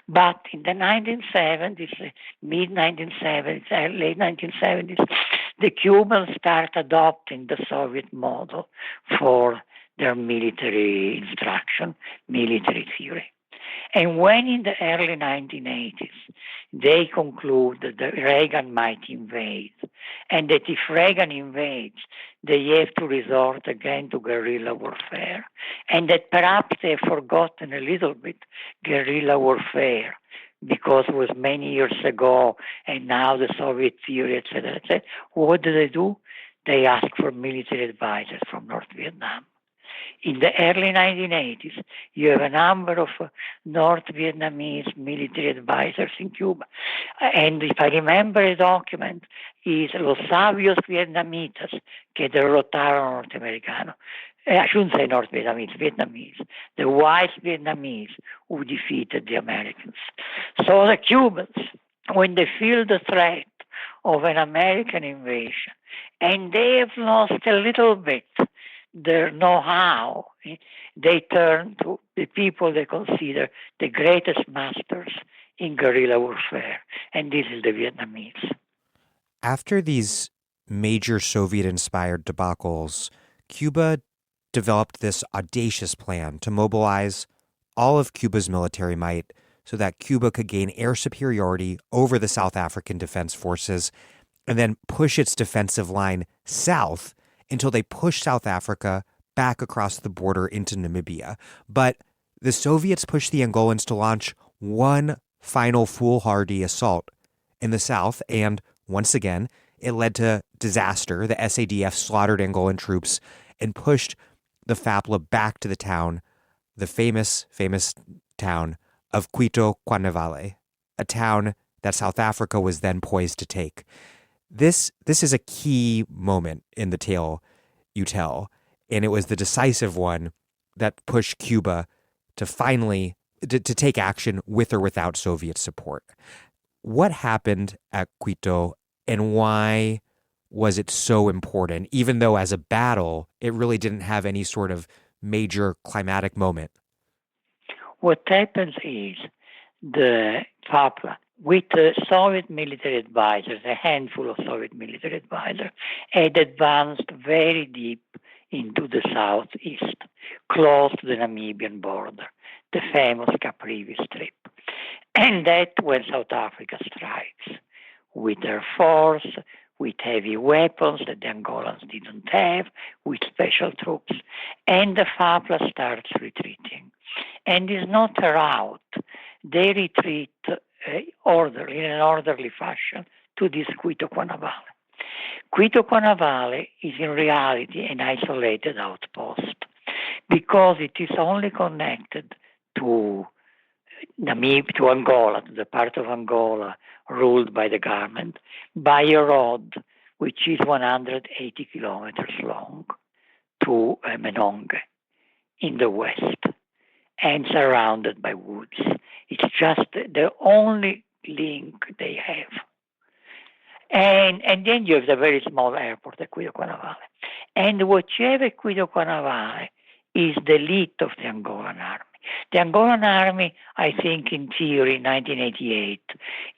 But in the 1970s, mid-1970s, late 1970s, the Cubans start adopting the Soviet model for their military instruction, military theory. And when in the early 1980s, they conclude that Reagan might invade, and that if Reagan invades, they have to resort again to guerrilla warfare, and that perhaps they have forgotten a little bit guerrilla warfare, because it was many years ago, and now the Soviet theory, etc., etc. What do? They ask for military advisors from North Vietnam. In the early 1980s, you have a number of North Vietnamese military advisors in Cuba. And if I remember a document, is Los Sabios Vietnamitas que derrotaron norteamericanos. I shouldn't say North Vietnamese, Vietnamese. The wise Vietnamese who defeated the Americans. So the Cubans, when they feel the threat of an American invasion, and they have lost a little bit their know-how, they turn to the people they consider the greatest masters in guerrilla warfare, and this is the Vietnamese. After these major Soviet-inspired debacles, Cuba developed this audacious plan to mobilize all of Cuba's military might so that Cuba could gain air superiority over the South African Defense Forces and then push its defensive line south until they pushed South Africa back across the border into Namibia. But the Soviets pushed the Angolans to launch one final foolhardy assault in the south, and once again, it led to disaster. The SADF slaughtered Angolan troops and pushed the FAPLA back to the town, the famous town of Quito Cuanavale, a town that South Africa was then poised to take. This is a key moment in the tale you tell, and it was the decisive one that pushed Cuba to finally to take action with or without Soviet support. What happened at Quito, and why was it so important, even though as a battle, it really didn't have any sort of major climatic moment? What happens is the FAPLA, with Soviet military advisors, a handful of Soviet military advisors, had advanced very deep into the southeast, close to the Namibian border, the famous Caprivi Strip. And that when South Africa strikes with their force, with heavy weapons that the Angolans didn't have, with special troops, and the FAPLA starts retreating. And it's not a rout. They retreat in an orderly fashion to this Quito Cuanavale. Quito Cuanavale is in reality an isolated outpost because it is only connected to Namibia, to Angola, to the part of Angola ruled by the government, by a road which is 180 kilometers long to Menongue in the west and surrounded by woods. It's just the only link they have. And then you have the very small airport at Quito Cuanavale. And what you have at Quito Cuanavale is the elite of the Angolan army. The Angolan army, I think in theory, 1988,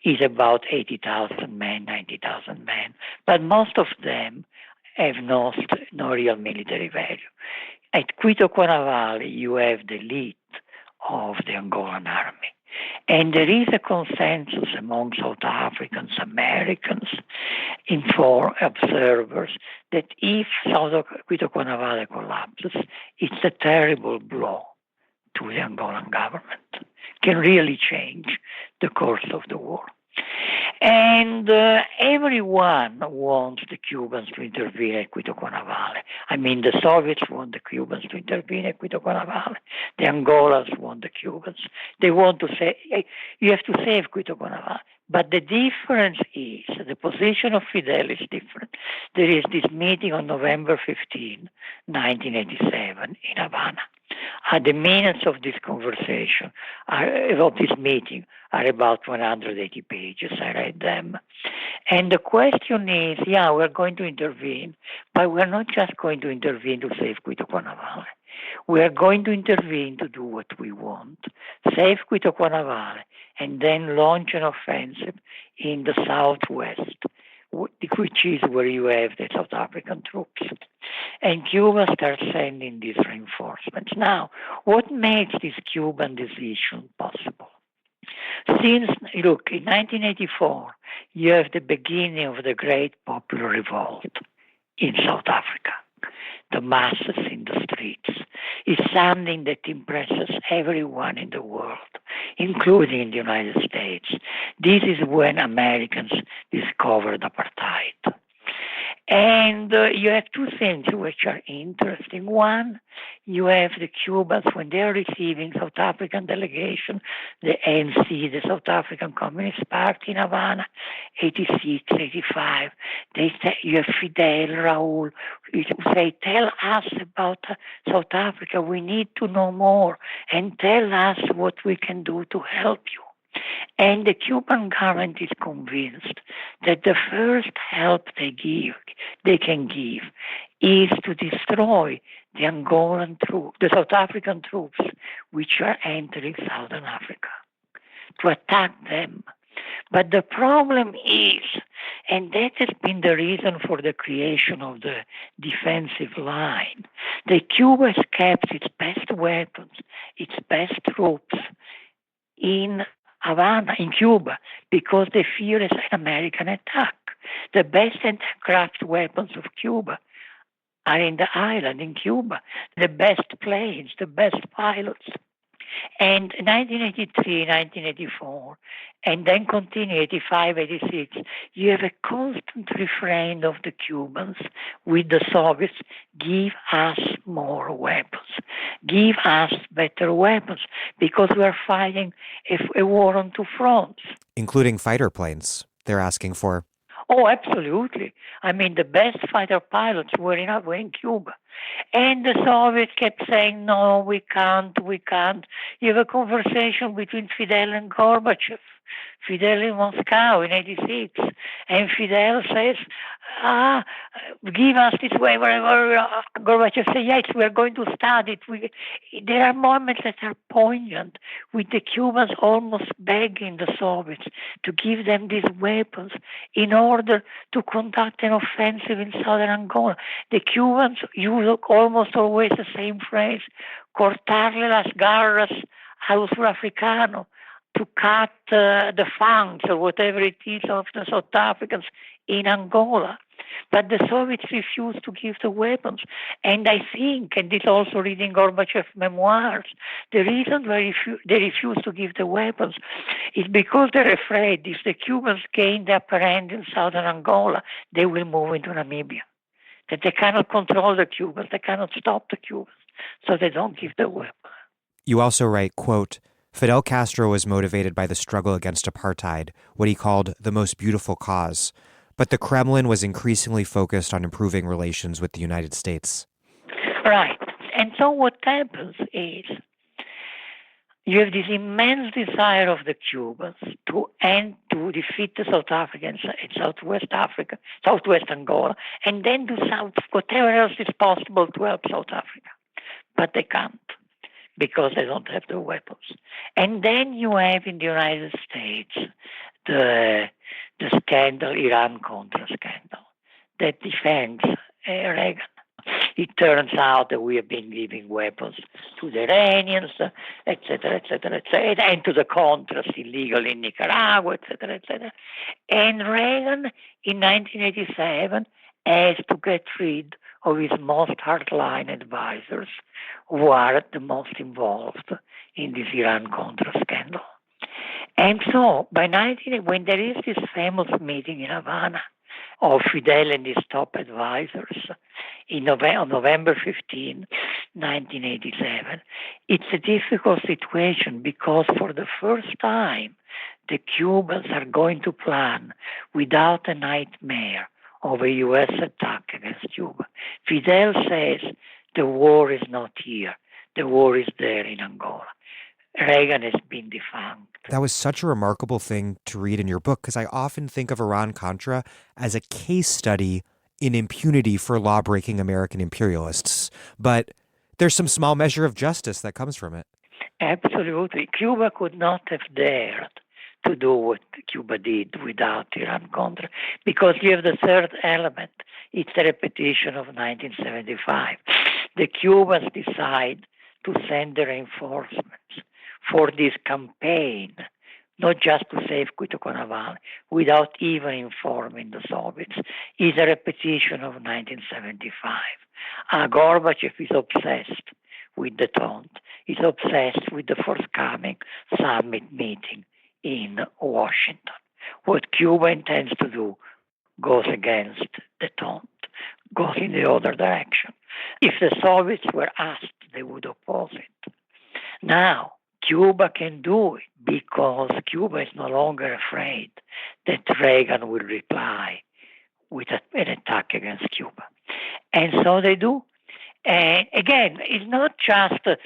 is about 80,000 men, 90,000 men. But most of them have no real military value. At Quito Cuanavale, you have the elite of the Angolan army. And there is a consensus among South Africans, Americans, observers, that if Quito Cuanavale collapses, it's a terrible blow to the Angolan government. Can really change the course of the war. And everyone wants the Cubans to intervene at Quito Cuanavale. I mean, the Soviets want the Cubans to intervene at Quito Cuanavale. The Angolans want the Cubans. They want to say, hey, you have to save Quito Cuanavale. But the difference is, the position of Fidel is different. There is this meeting on November 15, 1987 in Havana. The minutes of this conversation, of this meeting, are about 180 pages. I read them. And the question is, we're going to intervene, but we're not just going to intervene to save Quito Cuanavale. We are going to intervene to do what we want, save Quito Cuanavale, and then launch an offensive in the southwest, which is where you have the South African troops. And Cuba starts sending these reinforcements. Now, what makes this Cuban decision possible? Since, look, in 1984, you have the beginning of the Great Popular Revolt in South Africa. The masses in the streets is something that impresses everyone in the world, including in the United States. This is when Americans discovered apartheid. And you have two things which are interesting. One, you have the Cubans, when they're receiving South African delegation, the ANC, the South African Communist Party in Havana, 86, 85. They say, you have Fidel, Raul, who say, tell us about South Africa. We need to know more, and tell us what we can do to help you. And the Cuban government is convinced that the first help they can give, is to destroy the Angolan troops, the South African troops, which are entering Southern Africa, to attack them. But the problem is, and that has been the reason for the creation of the defensive line, that Cuba has kept its best weapons, its best troops in Havana, in Cuba, because they fear an American attack. The best anti-craft weapons of Cuba are in the island, in Cuba. The best planes, the best pilots. And 1983, 1984, and then continue 85, 86, you have a constant refrain of the Cubans with the Soviets, give us more weapons, give us better weapons, because we are fighting a war on two fronts. Including fighter planes they're asking for. Oh, absolutely. I mean, the best fighter pilots were in Cuba. And the Soviets kept saying, no, we can't, we can't. You have a conversation between Fidel and Gorbachev. Fidel in Moscow in 86. And Fidel says, give us this way. Gorbachev says, yes, we are going to start it. There are moments that are poignant with the Cubans almost begging the Soviets to give them these weapons in order to conduct an offensive in southern Angola. The Cubans use almost always the same phrase, cortarle las garras al surafricano, to cut the fangs or whatever it is of the South Africans in Angola. But the Soviets refused to give the weapons. And I think, and this also reading Gorbachev's memoirs, the reason why they refuse to give the weapons is because they're afraid if the Cubans gain the upper hand in southern Angola, they will move into Namibia. That they cannot control the Cubans, they cannot stop the Cubans, so they don't give the weapons. You also write, quote, Fidel Castro was motivated by the struggle against apartheid, what he called the most beautiful cause. But the Kremlin was increasingly focused on improving relations with the United States. Right. And so what happens is you have this immense desire of the Cubans to defeat the South Africans in Southwest Africa, Southwest Angola, and then do whatever else is possible to help South Africa. But they can't, because they don't have the weapons. And then you have in the United States the scandal, Iran-Contra scandal, that defends Reagan. It turns out that we have been giving weapons to the Iranians, etc., and to the Contras illegally in Nicaragua, etc., etc. And Reagan, in 1987, has to get rid of his most hardline advisors who are the most involved in this Iran-Contra scandal. And so, when there is this famous meeting in Havana of Fidel and his top advisors on November 15, 1987, it's a difficult situation because for the first time, the Cubans are going to plan without a nightmare of a U.S. attack against Cuba. Fidel says the war is not here. The war is there in Angola. Reagan has been defunct. That was such a remarkable thing to read in your book, because I often think of Iran-Contra as a case study in impunity for law-breaking American imperialists. But there's some small measure of justice that comes from it. Absolutely. Cuba could not have dared to do what Cuba did without Iran-Contra, because you have the third element. It's the repetition of 1975. The Cubans decide to send the reinforcements for this campaign, not just to save Cuito-Cuanavale, without even informing the Soviets, is a repetition of 1975. Gorbachev is obsessed with detente. He's obsessed with the forthcoming summit meeting in Washington. What Cuba intends to do goes against detente, goes in the other direction. If the Soviets were asked, they would oppose it. Now, Cuba can do it because Cuba is no longer afraid that Reagan will reply with an attack against Cuba. And so they do. And again, it's not just that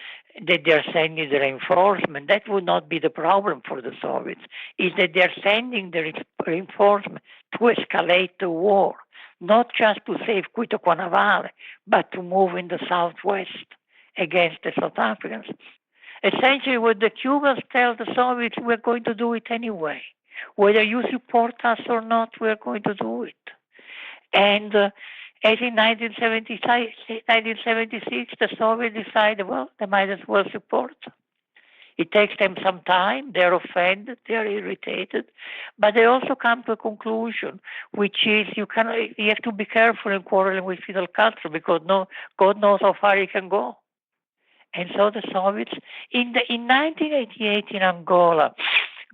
they're sending the reinforcement. That would not be the problem for the Soviets. It's that they're sending the reinforcement to escalate the war, not just to save Cuito-Cuanavale, but to move in the southwest against the South Africans. Essentially, what the Cubans tell the Soviets, we're going to do it anyway. Whether you support us or not, we're going to do it. And as in 1976, the Soviets decided, well, they might as well support. It takes them some time. They're offended. They're irritated. But they also come to a conclusion, which is you have to be careful in quarreling with Fidel Castro because God knows how far he can go. And so the Soviets, in 1988 in Angola,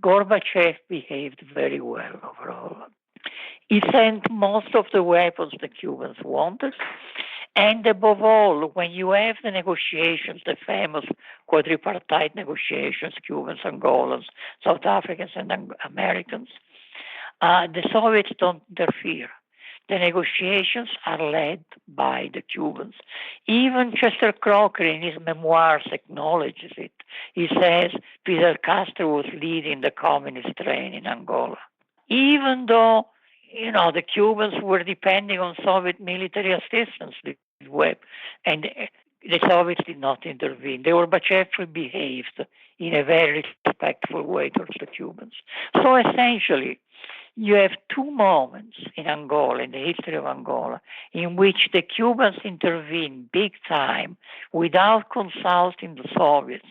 Gorbachev behaved very well overall. He sent most of the weapons the Cubans wanted. And above all, when you have the negotiations, the famous quadripartite negotiations, Cubans, Angolans, South Africans, and Americans, the Soviets don't interfere. The negotiations are led by the Cubans. Even Chester Crocker in his memoirs acknowledges it. He says Fidel Castro was leading the communist train in Angola. Even though, the Cubans were depending on Soviet military assistance, and the Soviets did not intervene. Gorbachev behaved in a very respectful way towards the Cubans. So essentially, you have two moments in Angola, in the history of Angola, in which the Cubans intervene big time without consulting the Soviets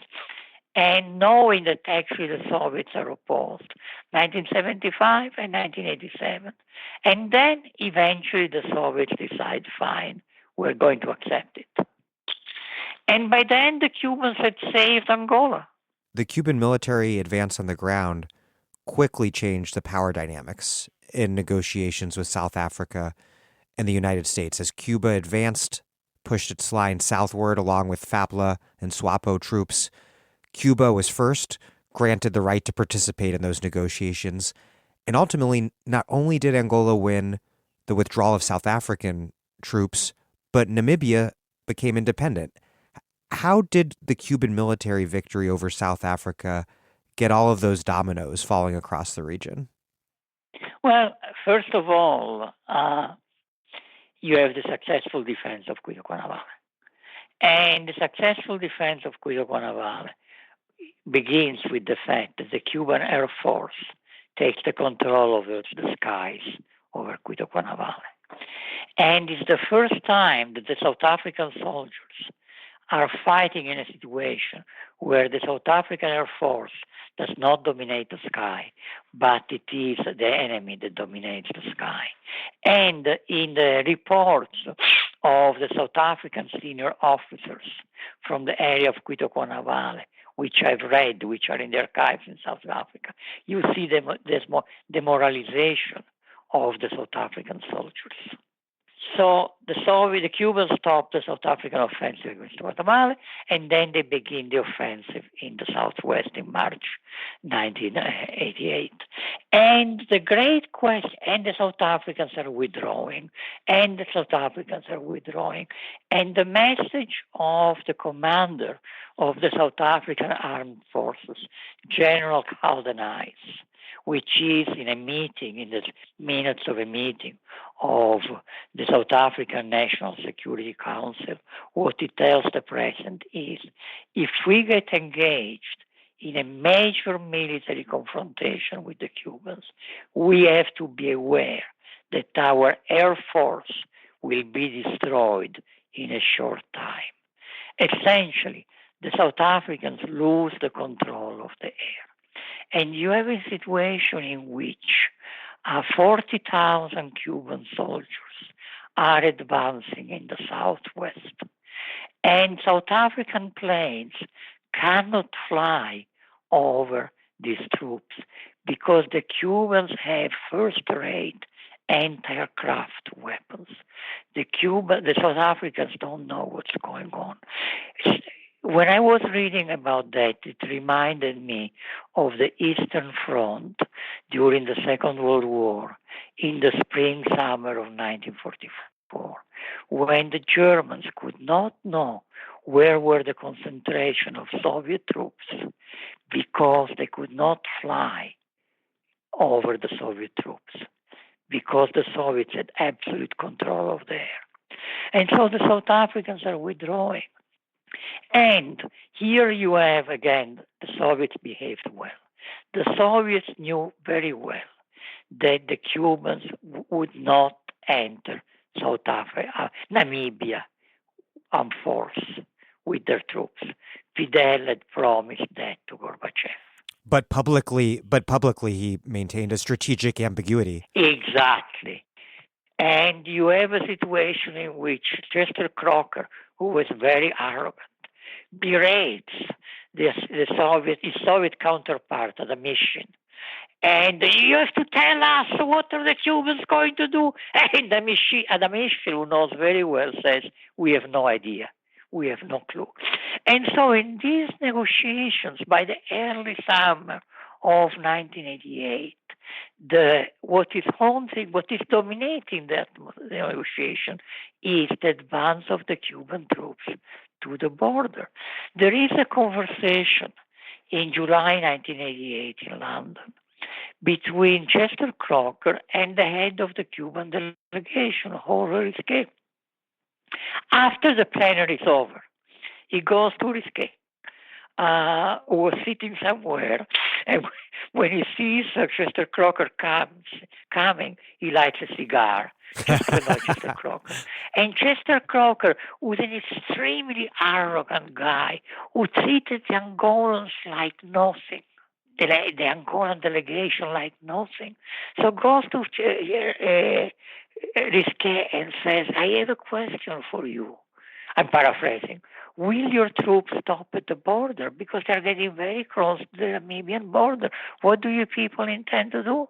and knowing that actually the Soviets are opposed, 1975 and 1987. And then eventually the Soviets decide, fine, we're going to accept it. And by then the Cubans had saved Angola. The Cuban military advance on the ground quickly changed the power dynamics in negotiations with South Africa and the United States. As Cuba advanced, pushed its line southward along with FAPLA and SWAPO troops, Cuba was first granted the right to participate in those negotiations. And ultimately, not only did Angola win the withdrawal of South African troops, but Namibia became independent. How did the Cuban military victory over South Africa get all of those dominoes falling across the region? Well, first of all, you have the successful defense of Cuidaguana. And the successful defense of Cuidaguana begins with the fact that the Cuban Air Force takes the control of the skies over Cuidaguana. And it's the first time that the South African soldiers are fighting in a situation where the South African Air Force does not dominate the sky, but it is the enemy that dominates the sky. And in the reports of the South African senior officers from the area of Cuidaguana Valley, which I've read, which are in the archives in South Africa, you see there's more demoralization of the South African soldiers. So the Cubans stopped the South African offensive against Guatemala, and then they begin the offensive in the southwest in March 1988. And the great question, and the South Africans are withdrawing, and the the message of the commander of the South African Armed Forces, General Caldenise, which is in the minutes of a meeting of the South African National Security Council, what it tells the president is, if we get engaged in a major military confrontation with the Cubans, we have to be aware that our Air Force will be destroyed in a short time. Essentially, the South Africans lose the control of the air. And you have a situation in which 40,000 Cuban soldiers are advancing in the southwest. And South African planes cannot fly over these troops because the Cubans have first-rate anti-aircraft weapons. The South Africans don't know what's going on. When I was reading about that, it reminded me of the Eastern Front during the Second World War in the spring-summer of 1944, when the Germans could not know where were the concentration of Soviet troops because they could not fly over the Soviet troops, because the Soviets had absolute control of the air. And so the South Africans are withdrawing. And here you have, again, the Soviets behaved well. The Soviets knew very well that the Cubans would not enter South Africa, Namibia on force with their troops. Fidel had promised that to Gorbachev. But publicly, he maintained a strategic ambiguity. Exactly. And you have a situation in which Chester Crocker, who was very arrogant, berates the Soviet counterpart, the mission. And you have to tell us what are the Cubans going to do. And the mission, who knows very well, says, we have no idea. We have no clue. And so in these negotiations, by the early summer of 1988, what is haunting, what is dominating that negotiation is the advance of the Cuban troops to the border. There is a conversation in July 1988 in London between Chester Crocker and the head of the Cuban delegation, Jorge Risqué. After the plenary is over, he goes to Risqué, who was sitting somewhere, and when he sees Chester Crocker coming, he lights a cigar. Just to annoy Chester Crocker. And Chester Crocker was an extremely arrogant guy who treated the Angolans like nothing. The Angolan delegation like nothing. So goes to Risqué and says, I have a question for you. I'm paraphrasing. Will your troops stop at the border? Because they're getting very close to the Namibian border. What do you people intend to do?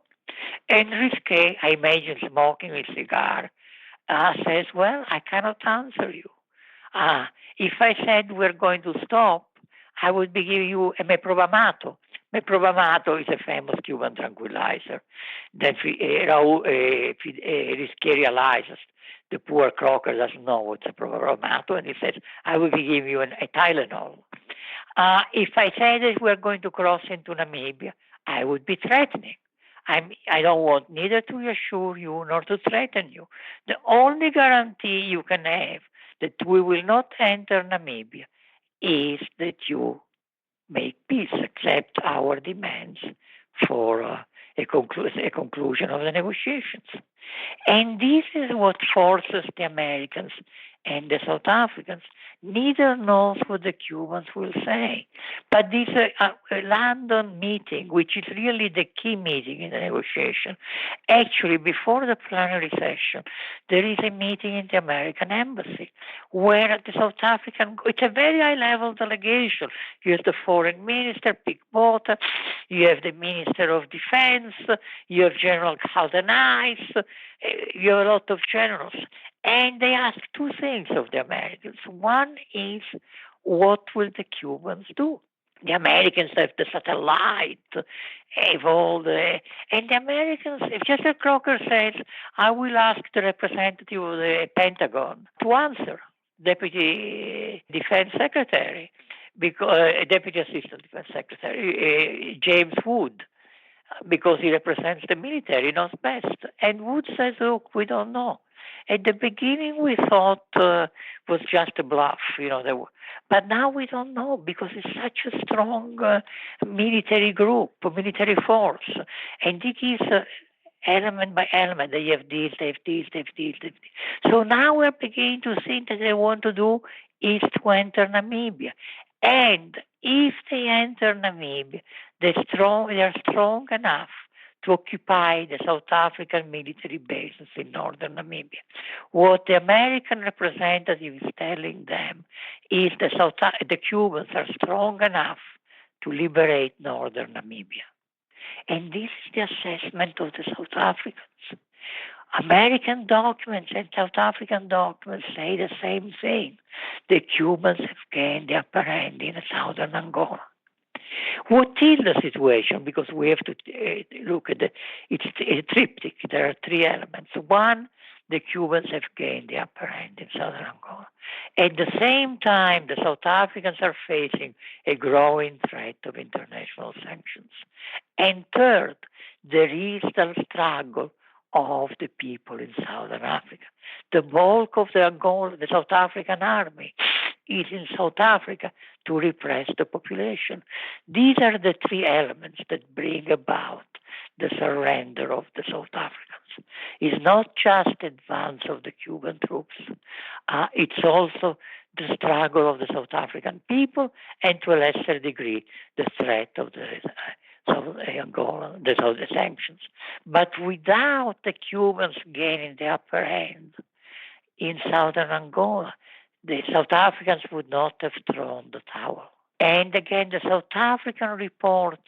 And Risqué, I imagine smoking a cigar, says, well, I cannot answer you. If I said we're going to stop, I would be giving you a meprobamato. Meprobamato is a famous Cuban tranquilizer that Risqué realizes. The poor Crocker doesn't know what's a meprobamato, and he says, I will give you a Tylenol. If I say that we're going to cross into Namibia, I would be threatening. I don't want neither to reassure you nor to threaten you. The only guarantee you can have that we will not enter Namibia is that you make peace, accept our demands for a conclusion of the negotiations. And this is what forces the Americans and the South Africans. Neither knows what the Cubans will say. But this London meeting, which is really the key meeting in the negotiation, actually before the plenary session, there is a meeting in the American embassy where the South African, it's a very high-level delegation. You have the foreign minister, Pik Botha, you have the minister of defense, you have General Caldenais, you have a lot of generals. And they ask two things of the Americans. One is, what will the Cubans do? The Americans have the satellite, have all the... And the Americans, if Chester Crocker says, I will ask the representative of the Pentagon to answer, Deputy Defense Secretary, Deputy Assistant Defense Secretary, James Wood, because he represents the military, knows best. And Wood says, look, we don't know. At the beginning, we thought was just a bluff, but now we don't know because it's such a strong military group, military force, and it is element by element. They have this, they have this, they have this, they have this. So now we're beginning to think that they want to do is to enter Namibia, and if they enter Namibia, they're strong enough to occupy the South African military bases in northern Namibia. What the American representative is telling them is the Cubans are strong enough to liberate northern Namibia. And this is the assessment of the South Africans. American documents and South African documents say the same thing. The Cubans have gained the upper hand in southern Angola. What is the situation? Because we have to look at it's a triptych. There are three elements. One, the Cubans have gained the upper hand in southern Angola. At the same time, the South Africans are facing a growing threat of international sanctions. And third, there is the struggle of the people in southern Africa. The bulk of the South African army is in South Africa to repress the population. These are the three elements that bring about the surrender of the South Africans. It's not just advance of the Cuban troops. It's also the struggle of the South African people, and to a lesser degree, the threat of the Angola, the sanctions. But without the Cubans gaining the upper hand in southern Angola, the South Africans would not have thrown the towel. And again, the South African reports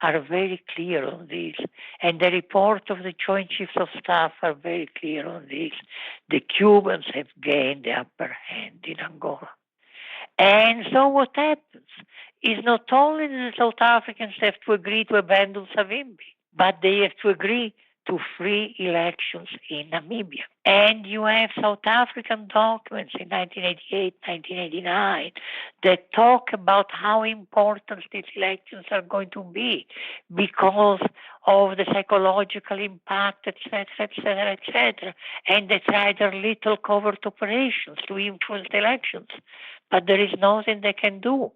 are very clear on this, and the report of the Joint Chiefs of Staff are very clear on this. The Cubans have gained the upper hand in Angola. And so what happens is not only the South Africans have to agree to abandon Savimbi, but they have to agree to free elections in Namibia. And you have South African documents in 1988, 1989 that talk about how important these elections are going to be because of the psychological impact, etc., etc., etc. And they try their little covert operations to influence the elections. But there is nothing they can do.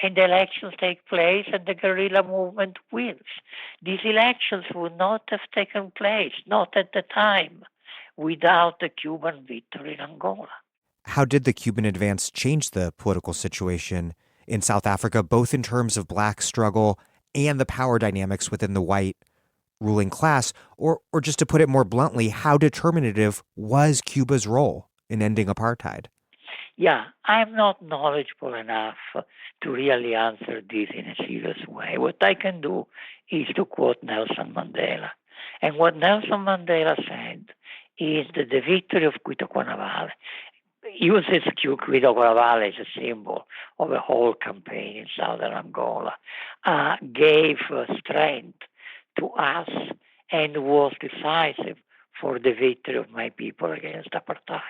And the elections take place and the guerrilla movement wins. These elections would not have taken place, not at the time, without the Cuban victory in Angola. How did the Cuban advance change the political situation in South Africa, both in terms of black struggle and the power dynamics within the white ruling class? Or just to put it more bluntly, how determinative was Cuba's role in ending apartheid? Yeah, I'm not knowledgeable enough to really answer this in a serious way. What I can do is to quote Nelson Mandela. And what Nelson Mandela said is that the victory of Cuito Cuanavale uses Cuito Cuanavale as a symbol of a whole campaign in southern Angola, gave strength to us and was decisive for the victory of my people against apartheid.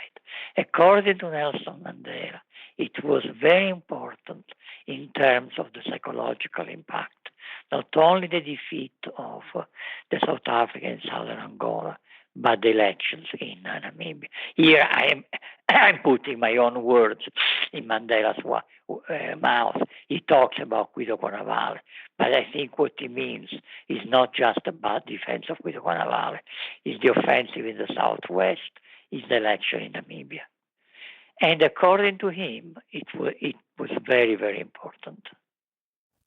According to Nelson Mandela, it was very important in terms of the psychological impact, not only the defeat of the South African in southern Angola, but the elections in Namibia. Here I'm putting my own words in Mandela's mouth. He talks about Cuito Cuanavale, but I think what he means is not just about defense of Cuito Cuanavale. It's the offensive in the southwest, it's the election in Namibia. And according to him, it was very, very important.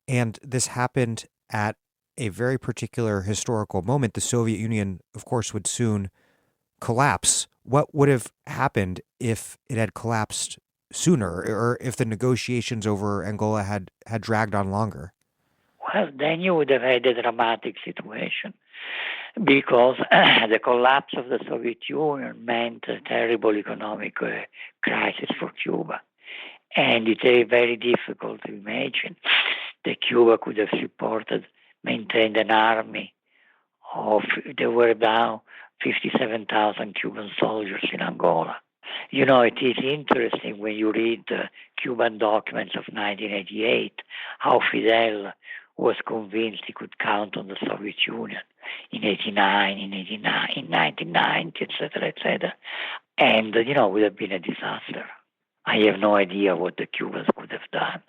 And this happened at a very particular historical moment. The Soviet Union, of course, would soon collapse. What would have happened if it had collapsed sooner, or if the negotiations over Angola had dragged on longer? Well, then you would have had a dramatic situation because the collapse of the Soviet Union meant a terrible economic crisis for Cuba. And it's very difficult to imagine that Cuba could have maintained an army there were now 57,000 Cuban soldiers in Angola. You know, it is interesting when you read the Cuban documents of 1988, how Fidel was convinced he could count on the Soviet Union in 89, in 1990, etc., etc. And, it would have been a disaster. I have no idea what the Cubans could have done.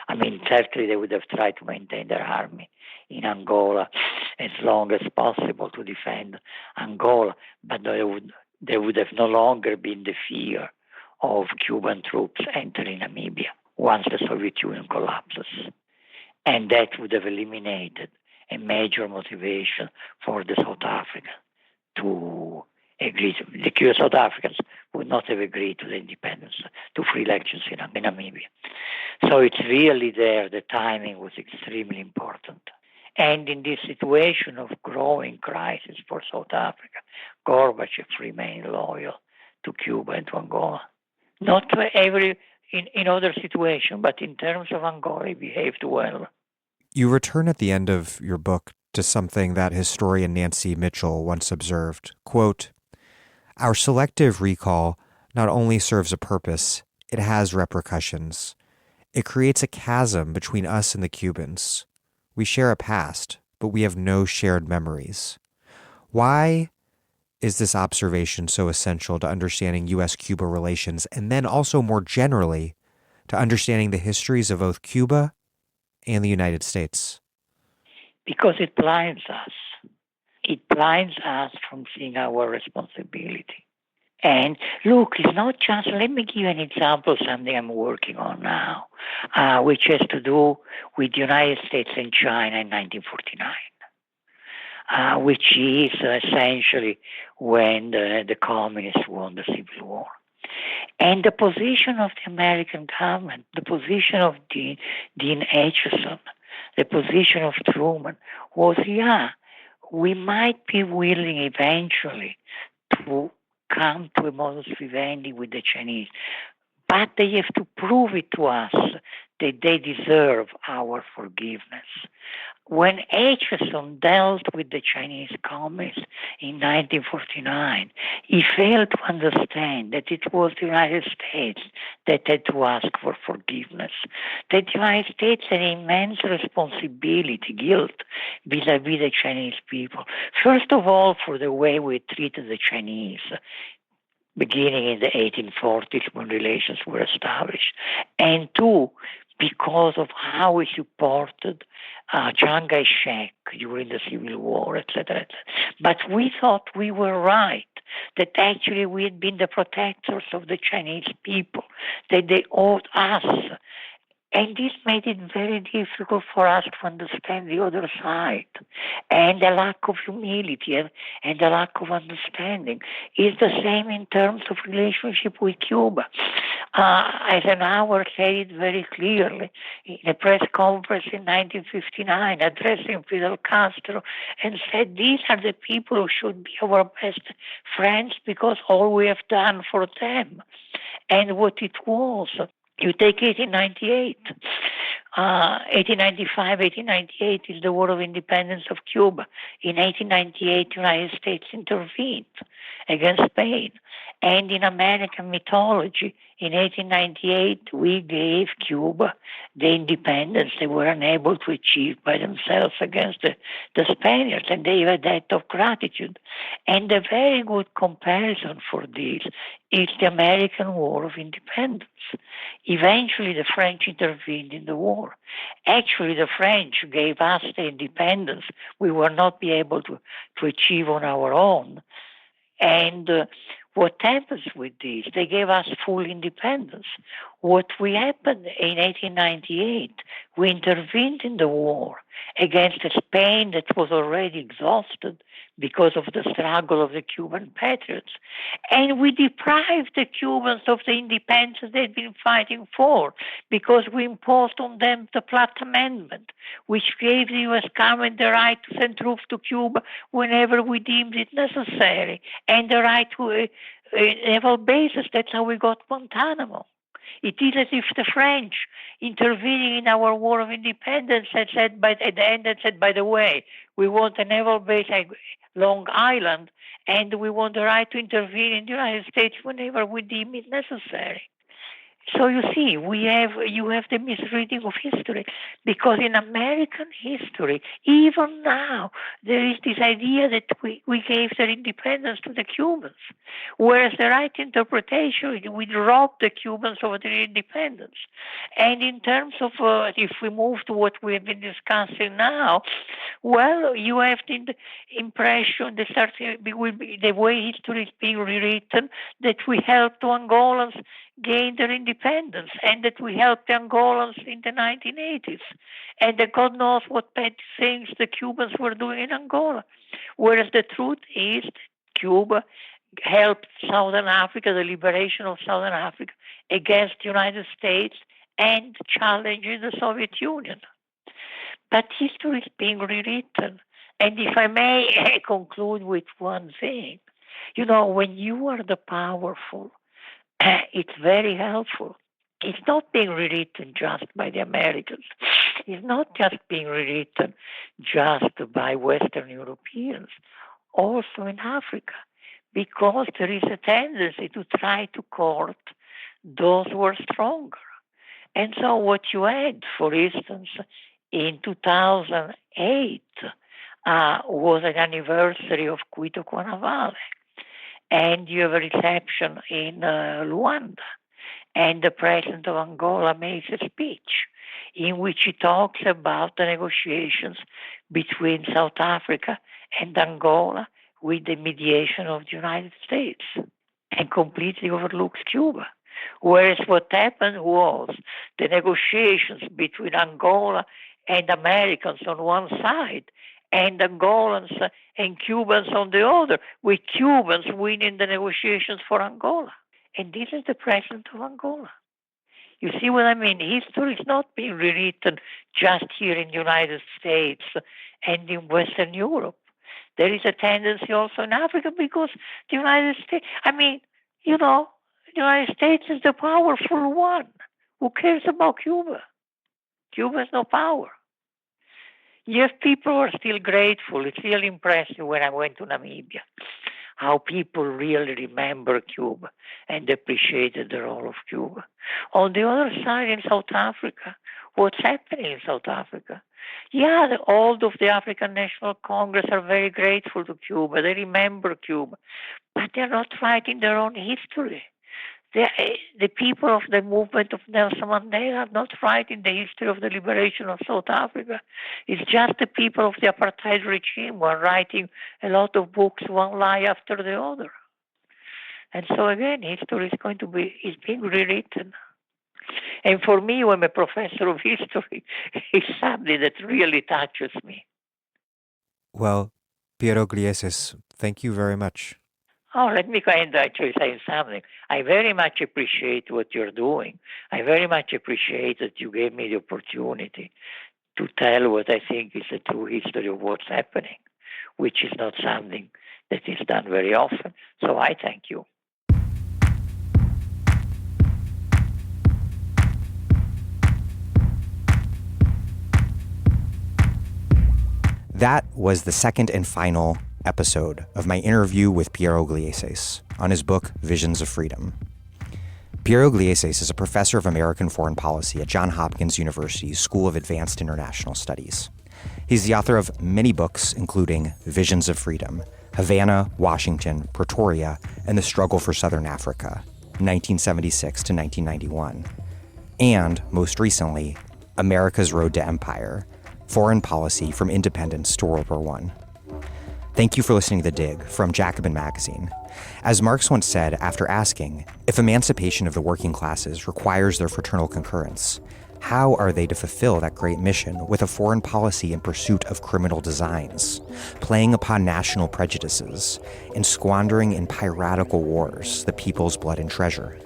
I mean, certainly they would have tried to maintain their army in Angola as long as possible to defend Angola, but there would have no longer been the fear of Cuban troops entering Namibia once the Soviet Union collapses. And that would have eliminated a major motivation for the South Africans to agree. The South Africans would not have agreed to the independence, to free elections in Namibia. So it's really there, the timing was extremely important. And in this situation of growing crisis for South Africa, Gorbachev remained loyal to Cuba and to Angola. Not in other situations, but in terms of Angola, he behaved well. You return at the end of your book to something that historian Nancy Mitchell once observed, quote, "Our selective recall not only serves a purpose, it has repercussions. It creates a chasm between us and the Cubans. We share a past, but we have no shared memories." Why is this observation so essential to understanding U.S.-Cuba relations, and then also more generally to understanding the histories of both Cuba and the United States? Because it blinds us. It blinds us from seeing our responsibility. And look, it's not just, let me give you an example, something I'm working on now, which has to do with the United States and China in 1949, which is essentially when the communists won the Civil War. And the position of the American government, the position of Dean Acheson, the position of Truman was, we might be willing eventually to come to a modus vivendi with the Chinese, but they have to prove it to us that they deserve our forgiveness. When Acheson dealt with the Chinese communists in 1949, he failed to understand that it was the United States that had to ask for forgiveness, that the United States had immense responsibility, guilt, vis-à-vis the Chinese people. First of all, for the way we treated the Chinese, beginning in the 1840s when relations were established, and two, because of how we supported Chiang Kai-shek during the Civil War, etc., etc. But we thought we were right, that actually we had been the protectors of the Chinese people, that they owed us. And this made it very difficult for us to understand the other side. And the lack of humility and the lack of understanding is the same in terms of relationship with Cuba. Eisenhower said it very clearly in a press conference in 1959, addressing Fidel Castro, and said, these are the people who should be our best friends because all we have done for them. And what it was, you take 1898. 1895, 1898 is the War of Independence of Cuba. In 1898, the United States intervened against Spain. And in American mythology, in 1898, we gave Cuba the independence they were unable to achieve by themselves against the Spaniards, and they have a debt of gratitude. And a very good comparison for this is the American War of Independence. Eventually, the French intervened in the war. Actually, the French gave us the independence we were not be able to achieve on our own. And what happens with this? They gave us full independence. What happened in 1898, we intervened in the war against a Spain that was already exhausted because of the struggle of the Cuban patriots. And we deprived the Cubans of the independence they'd been fighting for because we imposed on them the Platt Amendment, which gave the U.S. government the right to send troops to Cuba whenever we deemed it necessary, and the right to naval bases. That's how we got Guantanamo. It is as if the French, intervening in our War of Independence, had said at the end, by the way, we want a naval base at Long Island, and we want the right to intervene in the United States whenever we deem it necessary. So you see, you have the misreading of history, because in American history, even now, there is this idea that we gave their independence to the Cubans, whereas the right interpretation, we robbed the Cubans of their independence. And in terms of, if we move to what we have been discussing now, well, you have the impression, the way history is being rewritten, that we helped the Angolans gain their independence, and that we helped the Angolans in the 1980s, and that God knows what bad things the Cubans were doing in Angola. Whereas the truth is, Cuba helped Southern Africa, the liberation of Southern Africa, against the United States and challenging the Soviet Union. But history is being rewritten. And if I may conclude with one thing, when you are the powerful, it's very helpful. It's not being rewritten just by the Americans. It's not just being rewritten just by Western Europeans, also in Africa, because there is a tendency to try to court those who are stronger. And so what you had, for instance, in 2008 was an anniversary of Quito Carnavale. And you have a reception in Luanda. And the president of Angola makes a speech in which he talks about the negotiations between South Africa and Angola with the mediation of the United States, and completely overlooks Cuba. Whereas what happened was the negotiations between Angola and Americans on one side, and Angolans and Cubans on the other, with Cubans winning the negotiations for Angola. And this is the president of Angola. You see what I mean? History is not being rewritten just here in the United States and in Western Europe. There is a tendency also in Africa because the United States, the United States is the powerful one. Who cares about Cuba? Cuba has no power. Yes, people are still grateful. It's really impressive when I went to Namibia, how people really remember Cuba and appreciated the role of Cuba. On the other side, in South Africa, what's happening in South Africa? Yeah, all of the African National Congress are very grateful to Cuba. They remember Cuba, but they're not writing their own history. The people of the movement of Nelson Mandela are not writing the history of the liberation of South Africa. It's just the people of the apartheid regime who are writing a lot of books, one lie after the other. And so again, history is being rewritten. And for me, who am a professor of history, it's something that really touches me. Well, Piero Gleijeses, thank you very much. Oh, let me actually say something. I very much appreciate what you're doing. I very much appreciate that you gave me the opportunity to tell what I think is the true history of what's happening, which is not something that is done very often. So I thank you. That was the second and final episode of my interview with Piero Gleijeses on his book, Visions of Freedom. Piero Gleijeses is a professor of American foreign policy at Johns Hopkins University's School of Advanced International Studies. He's the author of many books, including Visions of Freedom, Havana, Washington, Pretoria, and the Struggle for Southern Africa, 1976 to 1991, and, most recently, America's Road to Empire, Foreign Policy from Independence to World War I. Thank you for listening to The Dig from Jacobin Magazine. As Marx once said after asking, if emancipation of the working classes requires their fraternal concurrence, how are they to fulfill that great mission with a foreign policy in pursuit of criminal designs, playing upon national prejudices, and squandering in piratical wars the people's blood and treasure?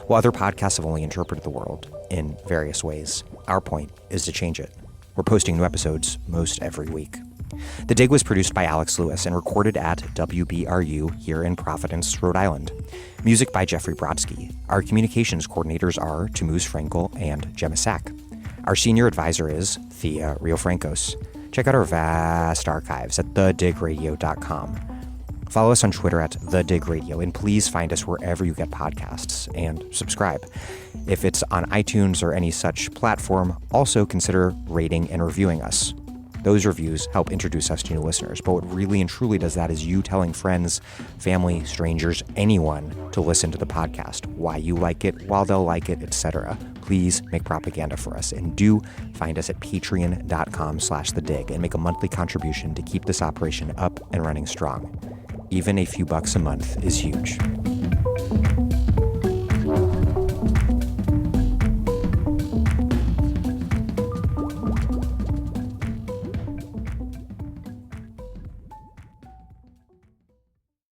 While other podcasts have only interpreted the world in various ways, our point is to change it. We're posting new episodes most every week. The Dig was produced by Alex Lewis and recorded at WBRU here in Providence, Rhode Island. Music by Jeffrey Brodsky. Our communications coordinators are Tamuz Frankel and Gemma Sack. Our senior advisor is Thea Riofrancos. Check out our vast archives at thedigradio.com. Follow us on Twitter at thedigradio, and please find us wherever you get podcasts and subscribe. If it's on iTunes or any such platform, also consider rating and reviewing us. Those reviews help introduce us to new listeners, but what really and truly does that is you telling friends, family, strangers, anyone to listen to the podcast, why you like it, while they'll like it, etc. Please make propaganda for us, and do find us at patreon.com/thedig and make a monthly contribution to keep this operation up and running strong. Even a few bucks a month is huge.